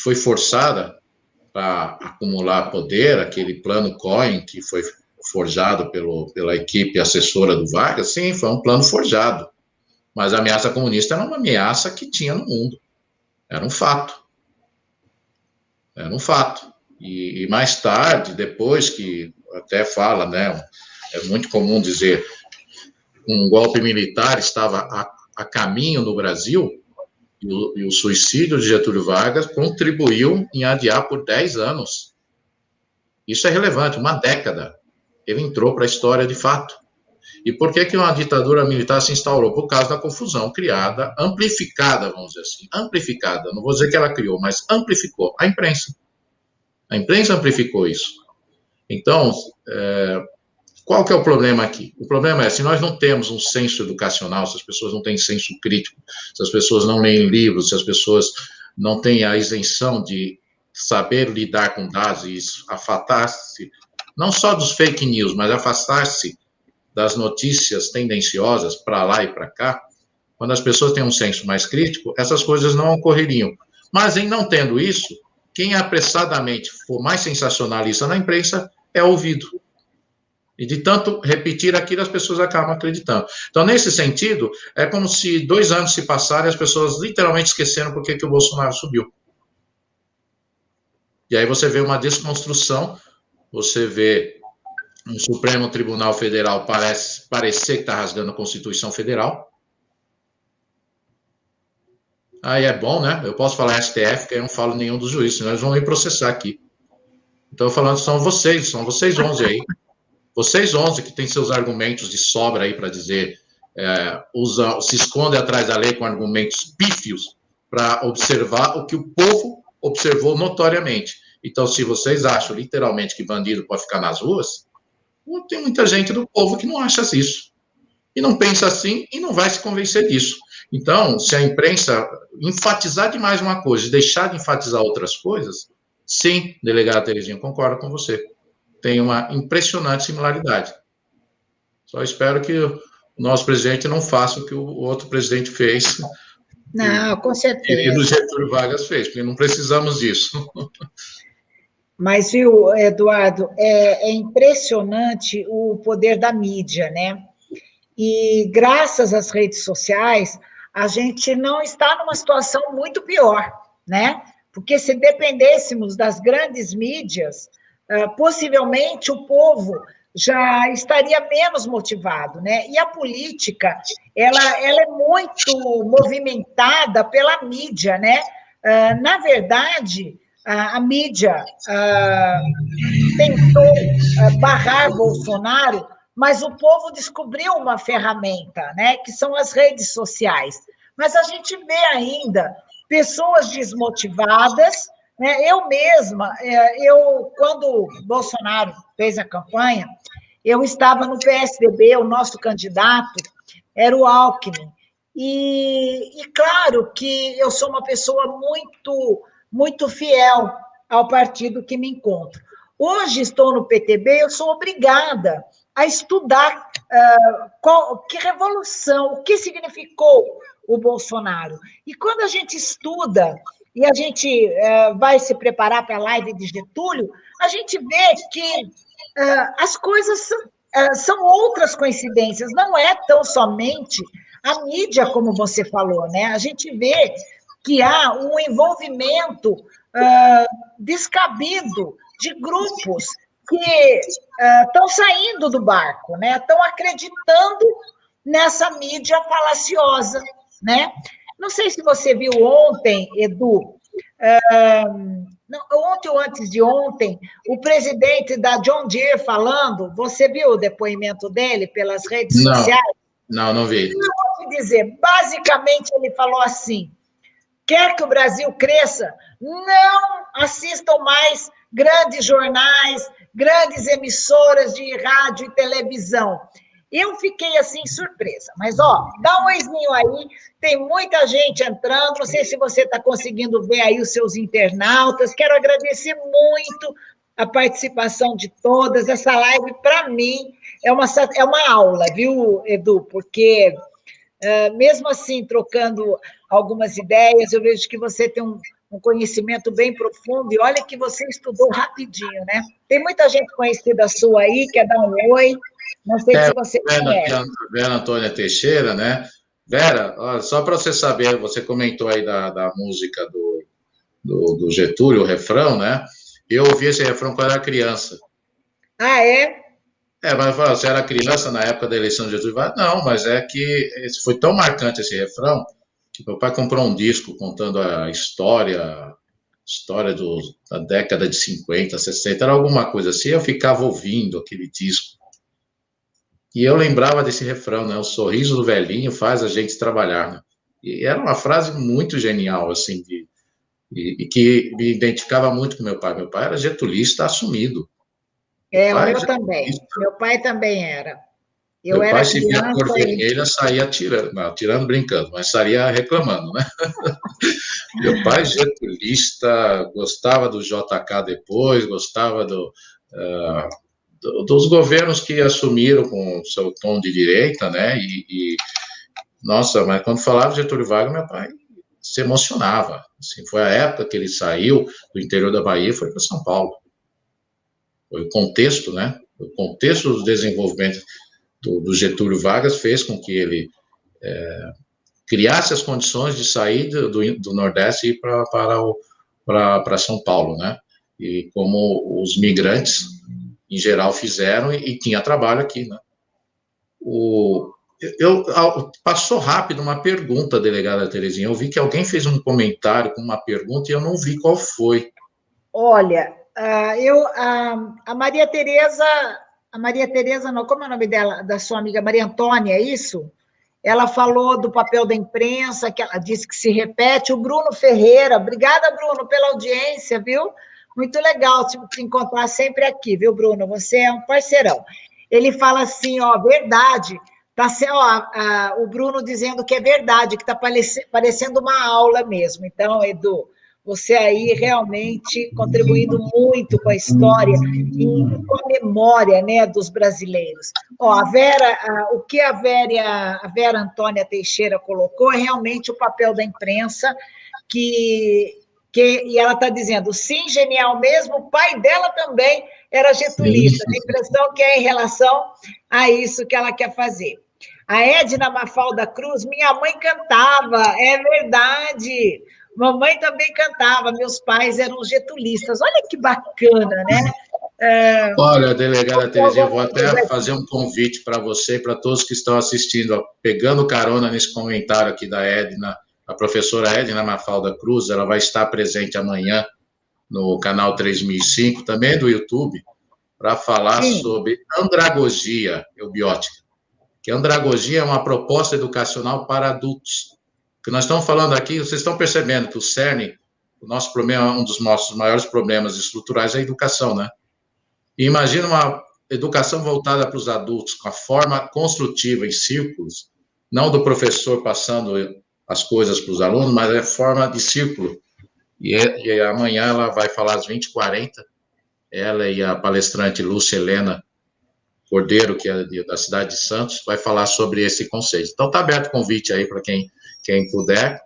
foi forçada para acumular poder, aquele plano Cohen, que foi forjado pela equipe assessora do Vargas, sim, foi um plano forjado. Mas a ameaça comunista era uma ameaça que tinha no mundo. Era um fato. Era um fato. E mais tarde, depois que até fala, né, é muito comum dizer, um golpe militar estava a caminho no Brasil, e o suicídio de Getúlio Vargas contribuiu em adiar por 10 anos. Isso é relevante, uma década. Ele entrou para a história de fato. E por que uma ditadura militar se instaurou? Por causa da confusão criada, amplificada, vamos dizer assim, amplificada, não vou dizer que ela criou, mas amplificou a imprensa. A imprensa amplificou isso. Então, qual que é o problema aqui? O problema é, se nós não temos um senso educacional, se as pessoas não têm senso crítico, se as pessoas não leem livros, se as pessoas não têm a isenção de saber lidar com dados e afastar-se, não só dos fake news, mas afastar-se das notícias tendenciosas para lá e para cá, quando as pessoas têm um senso mais crítico, essas coisas não ocorreriam. Mas, em não tendo isso, quem apressadamente for mais sensacionalista na imprensa é ouvido. E de tanto repetir aquilo, as pessoas acabam acreditando. Então, nesse sentido, é como se 2 anos se passaram e as pessoas literalmente esqueceram por que o Bolsonaro subiu. E aí você vê uma desconstrução, você vê um Supremo Tribunal Federal parecer que está rasgando a Constituição Federal. Aí é bom, né? Eu posso falar STF, que eu não falo nenhum dos juízes, senão eles vão me processar aqui. Então, falando, são vocês 11 aí. Vocês 11 que têm seus argumentos de sobra aí para dizer, se escondem atrás da lei com argumentos pífios para observar o que o povo observou notoriamente. Então, se vocês acham literalmente que bandido pode ficar nas ruas, tem muita gente do povo que não acha isso. E não pensa assim e não vai se convencer disso. Então, se a imprensa enfatizar demais uma coisa e deixar de enfatizar outras coisas, sim, delegada Terezinha, concordo com você. Tem uma impressionante similaridade. Só espero que o nosso presidente não faça o que o outro presidente fez. Não, com certeza. E o Getúlio Vargas fez, porque não precisamos disso. Mas, viu, Eduardo, é impressionante o poder da mídia, né? E graças às redes sociais, a gente não está numa situação muito pior, né? Porque se dependêssemos das grandes mídias, possivelmente o povo já estaria menos motivado, né? E a política, ela é muito movimentada pela mídia, né? Na verdade, a mídia tentou barrar Bolsonaro, mas o povo descobriu uma ferramenta, né? Que são as redes sociais. Mas a gente vê ainda pessoas desmotivadas, né? Eu mesma, quando Bolsonaro fez a campanha, eu estava no PSDB, o nosso candidato era o Alckmin. E claro que eu sou uma pessoa muito fiel ao partido que me encontro. Hoje estou no PTB, eu sou obrigada a estudar que revolução, o que significou o Bolsonaro. E quando a gente estuda e a gente vai se preparar para a live de Getúlio, a gente vê que as coisas são outras coincidências, não é tão somente a mídia, como você falou, né? A gente vê que há um envolvimento descabido de grupos que estão saindo do barco, né? Estão acreditando nessa mídia falaciosa, né? Não sei se você viu ontem, Edu, ontem ou antes de ontem, o presidente da John Deere falando, você viu o depoimento dele pelas redes sociais? Não vi. Eu vou te dizer, basicamente ele falou assim, quer que o Brasil cresça, não assistam mais grandes jornais, grandes emissoras de rádio e televisão. Eu fiquei assim surpresa, mas dá um oizinho aí, tem muita gente entrando, não sei se você está conseguindo ver aí os seus internautas, quero agradecer muito a participação de todas, essa live para mim é uma aula, viu, Edu, porque mesmo assim, trocando algumas ideias, eu vejo que você tem um conhecimento bem profundo, e olha que você estudou rapidinho, né? Tem muita gente conhecida sua aí, quer dar um oi, não sei se você conhece. Vera Antônia Teixeira, né? Vera, olha, só para você saber, você comentou aí da música do Getúlio, o refrão, né? Eu ouvi esse refrão quando era criança. Ah, é? Mas você era criança na época da eleição de Getúlio Vargas? Não, mas é que foi tão marcante esse refrão, que meu pai comprou um disco contando a história da década de 50, 60, era alguma coisa assim, eu ficava ouvindo aquele disco. E eu lembrava desse refrão, né? O sorriso do velhinho faz a gente trabalhar, né? E era uma frase muito genial, assim, e que me identificava muito com meu pai. Meu pai era getulista assumido. O meu também. Meu pai também era. Meu pai, se via a cor vermelha, saía tirando. Não, tirando brincando, mas saía reclamando, né? Meu pai, getulista, gostava do JK depois, gostava dos governos que assumiram com o seu tom de direita, né? Nossa, mas quando falava de Getúlio Vargas, meu pai se emocionava. Assim, foi a época que ele saiu do interior da Bahia e foi para São Paulo. Foi o contexto, né? O contexto do desenvolvimento do Getúlio Vargas fez com que ele criasse as condições de sair do Nordeste e ir para São Paulo, né? E como os migrantes, em geral, fizeram e tinha trabalho aqui, né? Passou rápido uma pergunta, delegada Terezinha. Eu vi que alguém fez um comentário com uma pergunta e eu não vi qual foi. Olha, a Maria Tereza, não, como é o nome dela, da sua amiga Maria Antônia, é isso? Ela falou do papel da imprensa, que ela disse que se repete. O Bruno Ferreira, obrigada, Bruno, pela audiência, viu? Muito legal te encontrar sempre aqui, viu, Bruno? Você é um parceirão. Ele fala assim, ó, verdade. Tá, ó, o Bruno dizendo que é verdade, que está parecendo uma aula mesmo. Então, Edu, você aí realmente contribuindo muito com a história e com a memória, né, dos brasileiros. Ó, o que a Vera Antônia Teixeira colocou é realmente o papel da imprensa, e ela está dizendo, sim, genial mesmo, o pai dela também era getulista. A impressão que é em relação a isso que ela quer fazer. A Edna Mafalda Cruz, minha mãe cantava, é verdade. Mamãe também cantava, meus pais eram getulistas. Olha que bacana, né? Olha, delegada Terezinha, eu vou até fazer um convite para você e para todos que estão assistindo, ó, pegando carona nesse comentário aqui da Edna, a professora Edna Mafalda Cruz, ela vai estar presente amanhã no canal 3005, também do YouTube, para falar sobre andragogia eubiótica. Que andragogia é uma proposta educacional para adultos. O que nós estamos falando aqui, vocês estão percebendo que o CERN, o nosso problema, um dos nossos maiores problemas estruturais é a educação, né? E imagina uma educação voltada para os adultos, com a forma construtiva em círculos, não do professor passando as coisas para os alunos, mas é forma de círculo. E amanhã ela vai falar às 20h40, ela e a palestrante Lúcia Helena Cordeiro, que é da cidade de Santos, vai falar sobre esse conceito. Então, está aberto o convite aí para quem puder.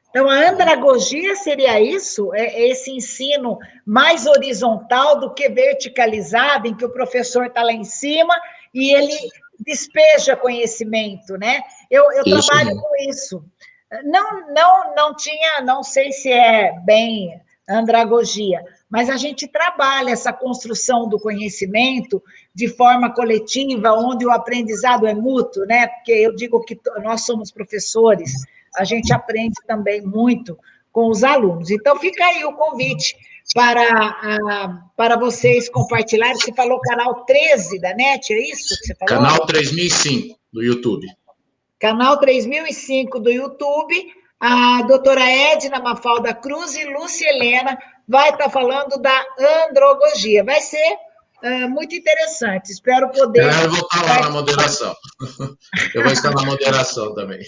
Então, a andragogia seria isso? É esse ensino mais horizontal do que verticalizado, em que o professor está lá em cima e ele despeja conhecimento, né? Eu trabalho com isso. Não sei se é bem andragogia, mas a gente trabalha essa construção do conhecimento de forma coletiva, onde o aprendizado é mútuo, né? Porque eu digo que nós somos professores, a gente aprende também muito com os alunos. Então, fica aí o convite para vocês compartilharem. Você falou canal 13 da NET, é isso que você falou? Canal 3005 do YouTube. Canal 3005 do YouTube. A doutora Edna Mafalda Cruz e Lúcia Helena vai estar falando da androgogia. Vai ser muito interessante. Espero poder... Eu vou estar lá na moderação. Eu vou estar na moderação também.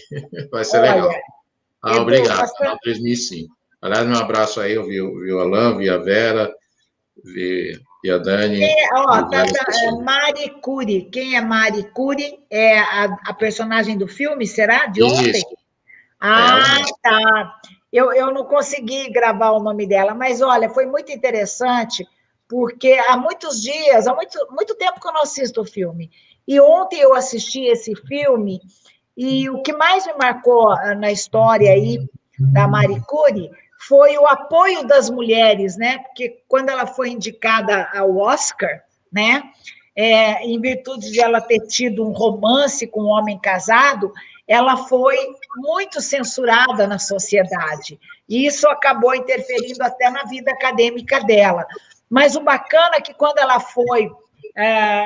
Vai ser legal. Obrigado. Canal 3005. Aliás, um abraço aí, eu vi o Alain, vi a Vera, vi a Dani. Mari Cury. Quem é Mari Cury? É a personagem do filme, será? De ontem? Isso. Tá. Eu não consegui gravar o nome dela, mas, olha, foi muito interessante, porque há muitos dias, há muito tempo que eu não assisto o filme. E ontem eu assisti esse filme, e o que mais me marcou na história aí da Marie Curie foi o apoio das mulheres, né? Porque quando ela foi indicada ao Oscar, né? Em virtude de ela ter tido um romance com um homem casado, ela foi muito censurada na sociedade. E isso acabou interferindo até na vida acadêmica dela. Mas o bacana é que quando ela foi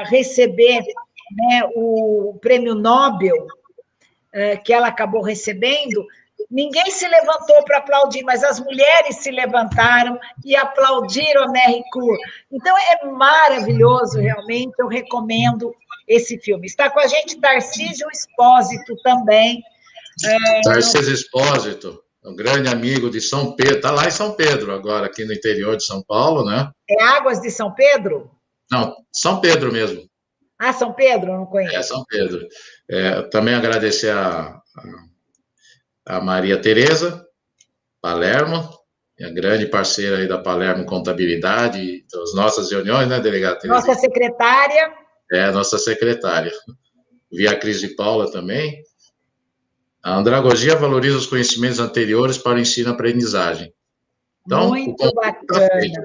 receber, né, o prêmio Nobel, que ela acabou recebendo, ninguém se levantou para aplaudir, mas as mulheres se levantaram e aplaudiram a Marie Curie. Então, é maravilhoso, realmente, eu recomendo esse filme. Está com a gente Tarcísio Espósito também. Tarcísio Espósito, um grande amigo de São Pedro, está lá em São Pedro agora, aqui no interior de São Paulo, né? É Águas de São Pedro? Não, São Pedro mesmo. Ah, São Pedro? Não conheço. São Pedro. Também agradecer a Maria Tereza Palermo, minha grande parceira aí da Palermo Contabilidade, das nossas reuniões, né, delegada Terezinha? Nossa secretária. Nossa secretária. Vi a Cris de Paula também. A andragogia valoriza os conhecimentos anteriores para o ensino e aprendizagem. Então, muito bacana. Tá feito,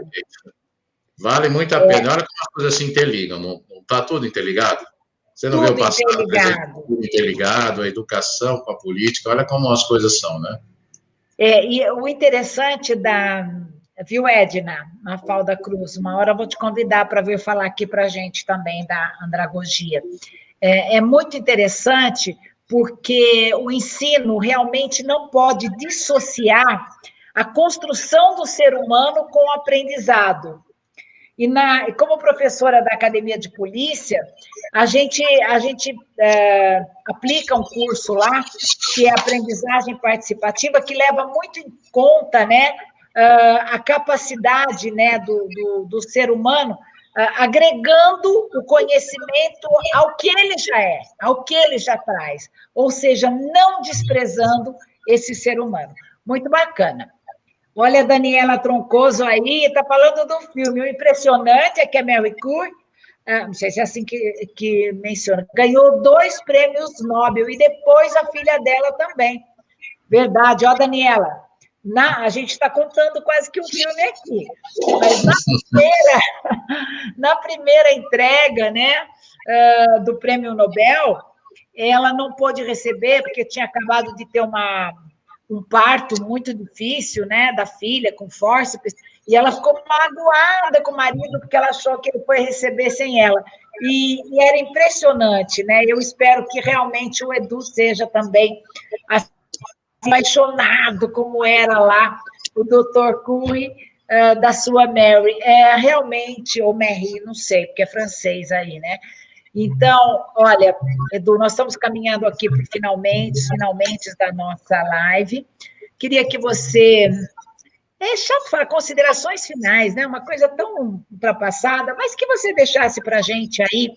vale muito a pena. Olha como as coisas se interligam, não está tudo interligado? Você não viu o passado, tudo interligado, a educação com a política, olha como as coisas são, né? E o interessante viu, Edna, Mafalda Cruz, uma hora eu vou te convidar para vir falar aqui para a gente também da andragogia. É muito interessante porque o ensino realmente não pode dissociar a construção do ser humano com o aprendizado. E como professora da Academia de Polícia, a gente aplica um curso lá, que é aprendizagem participativa, que leva muito em conta, né, a capacidade, né, do ser humano, agregando o conhecimento ao que ele já é, ao que ele já traz, ou seja, não desprezando esse ser humano. Muito bacana. Olha a Daniela Troncoso aí, está falando do filme. O impressionante é que a Mary Curry, não sei se é assim que menciona, ganhou 2 prêmios Nobel, e depois a filha dela também. Verdade, ó, Daniela, a gente está contando quase que um filme aqui, mas na primeira entrega, né, do prêmio Nobel, ela não pôde receber, porque tinha acabado de ter um parto muito difícil, né, da filha, com fórceps, e ela ficou magoada com o marido, porque ela achou que ele foi receber sem ela. E era impressionante, né? Eu espero que realmente o Edu seja também apaixonado, como era lá o Dr. Curry, da sua Mary. Realmente, ou Mary, não sei, porque é francês aí, né? Então, olha, Edu, nós estamos caminhando aqui para finalmente da nossa live. Queria que você... É chato falar considerações finais, né? Uma coisa tão ultrapassada, mas que você deixasse para a gente aí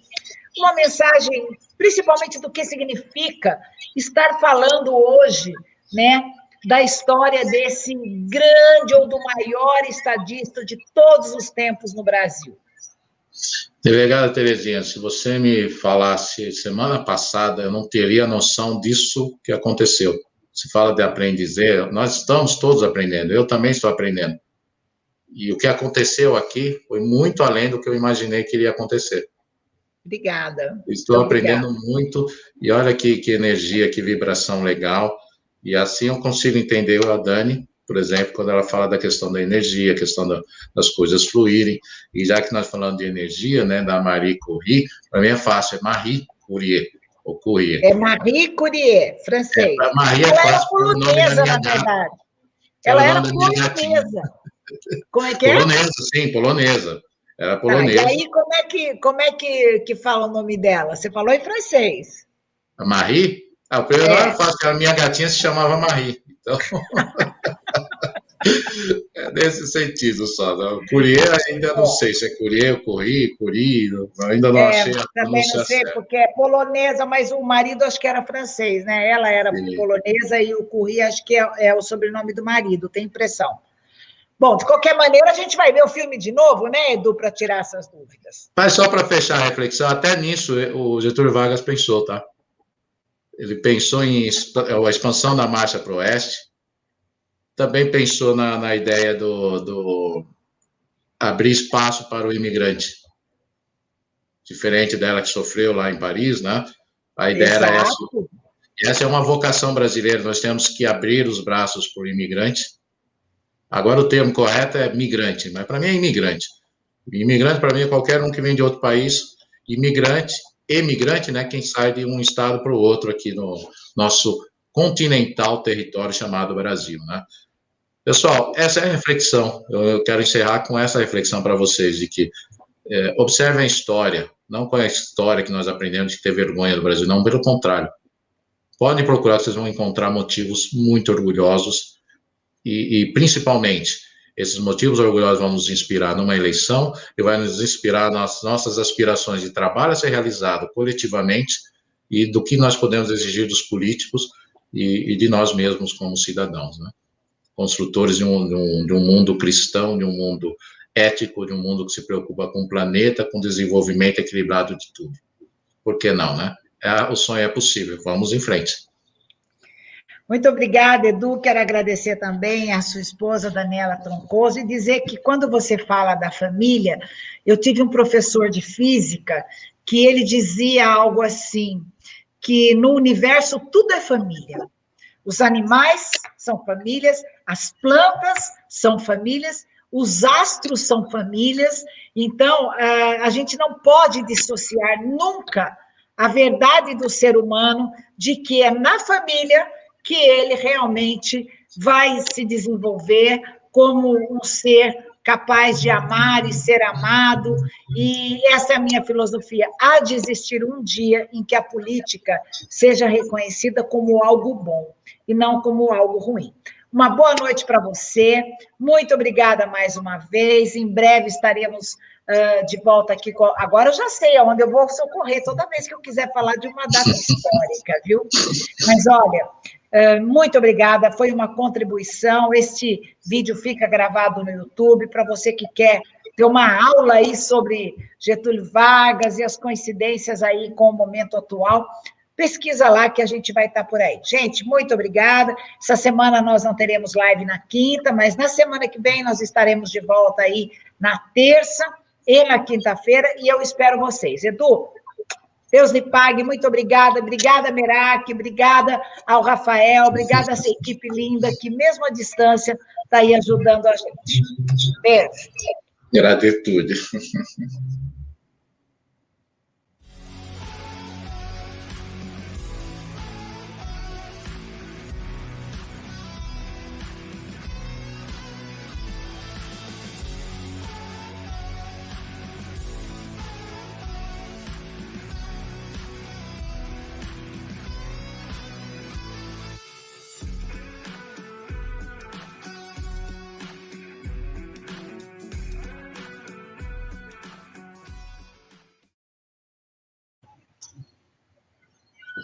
uma mensagem, principalmente do que significa estar falando hoje, né, da história desse grande ou do maior estadista de todos os tempos no Brasil. Delegada Terezinha, se você me falasse semana passada, eu não teria noção disso que aconteceu. Se fala de aprendizagem, nós estamos todos aprendendo, eu também estou aprendendo. E o que aconteceu aqui foi muito além do que eu imaginei que iria acontecer. Obrigada. Estou aprendendo muito, e olha que energia, que vibração legal, e assim eu consigo entender a Dani, por exemplo, quando ela fala da questão da energia, a questão das coisas fluírem, e já que nós falamos de energia, né, da Marie Curie, para mim é fácil, é Marie Curie, ou Curie. É Marie Curie, francês. Marie ela fácil, era polonesa, na verdade. Ela era polonesa. Como é que é? Polonesa, sim, polonesa. Era polonesa. E aí, como é que fala o nome dela? Você falou em francês. A Marie? O primeiro não era fácil, a minha gatinha se chamava Marie. Então, é nesse sentido só. Curie ainda não sei se é Curie ou Curie, ainda não achei a também não sei, porque é polonesa, mas o marido acho que era francês, né? Ela era polonesa e o Curie acho que é o sobrenome do marido, tem impressão. Bom, de qualquer maneira, a gente vai ver o filme de novo, né, Edu, para tirar essas dúvidas. Mas só para fechar a reflexão, até nisso o Getúlio Vargas pensou, tá? Ele pensou em a expansão da Marcha para o Oeste, também pensou na ideia do abrir espaço para o imigrante, diferente dela que sofreu lá em Paris, né? A ideia era essa. Essa é uma vocação brasileira, nós temos que abrir os braços para o imigrante. Agora o termo correto é migrante, mas para mim é imigrante. Imigrante para mim é qualquer um que vem de outro país, emigrante, né, quem sai de um estado para o outro aqui no nosso continental território chamado Brasil, né? Pessoal, essa é a reflexão. Eu quero encerrar com essa reflexão para vocês, de que observem a história, não com a história que nós aprendemos de ter vergonha do Brasil, não, pelo contrário. Podem procurar, vocês vão encontrar motivos muito orgulhosos e principalmente, Esses motivos orgulhosos vão nos inspirar numa eleição e vai nos inspirar nas nossas aspirações de trabalho a ser realizado coletivamente e do que nós podemos exigir dos políticos e de nós mesmos como cidadãos, né? Construtores de um mundo cristão, de um mundo ético, de um mundo que se preocupa com o planeta, com o desenvolvimento equilibrado de tudo. Por que não, né? O sonho é possível, vamos em frente. Muito obrigada, Edu. Quero agradecer também a sua esposa, Daniela Troncoso, e dizer que quando você fala da família, eu tive um professor de física que ele dizia algo assim, que no universo tudo é família. Os animais são famílias, as plantas são famílias, os astros são famílias, então a gente não pode dissociar nunca a verdade do ser humano de que é na família que ele realmente vai se desenvolver como um ser capaz de amar e ser amado, e essa é a minha filosofia. Há de existir um dia em que a política seja reconhecida como algo bom, e não como algo ruim. Uma boa noite para você, muito obrigada mais uma vez, em breve estaremos de volta aqui. Agora eu já sei aonde eu vou socorrer toda vez que eu quiser falar de uma data histórica, viu? Mas, olha, muito obrigada, foi uma contribuição. Este vídeo fica gravado no YouTube para você que quer ter uma aula aí sobre Getúlio Vargas e as coincidências aí com o momento atual. Pesquisa lá que a gente vai estar por aí. Gente, muito obrigada. Essa semana nós não teremos live na quinta, mas na semana que vem nós estaremos de volta aí na terça e na quinta-feira, e eu espero vocês. Edu, Deus lhe pague, muito obrigada. Obrigada, Merak, obrigada ao Rafael, obrigada a essa equipe linda que, mesmo à distância, está aí ajudando a gente. Beijo. Gratitude.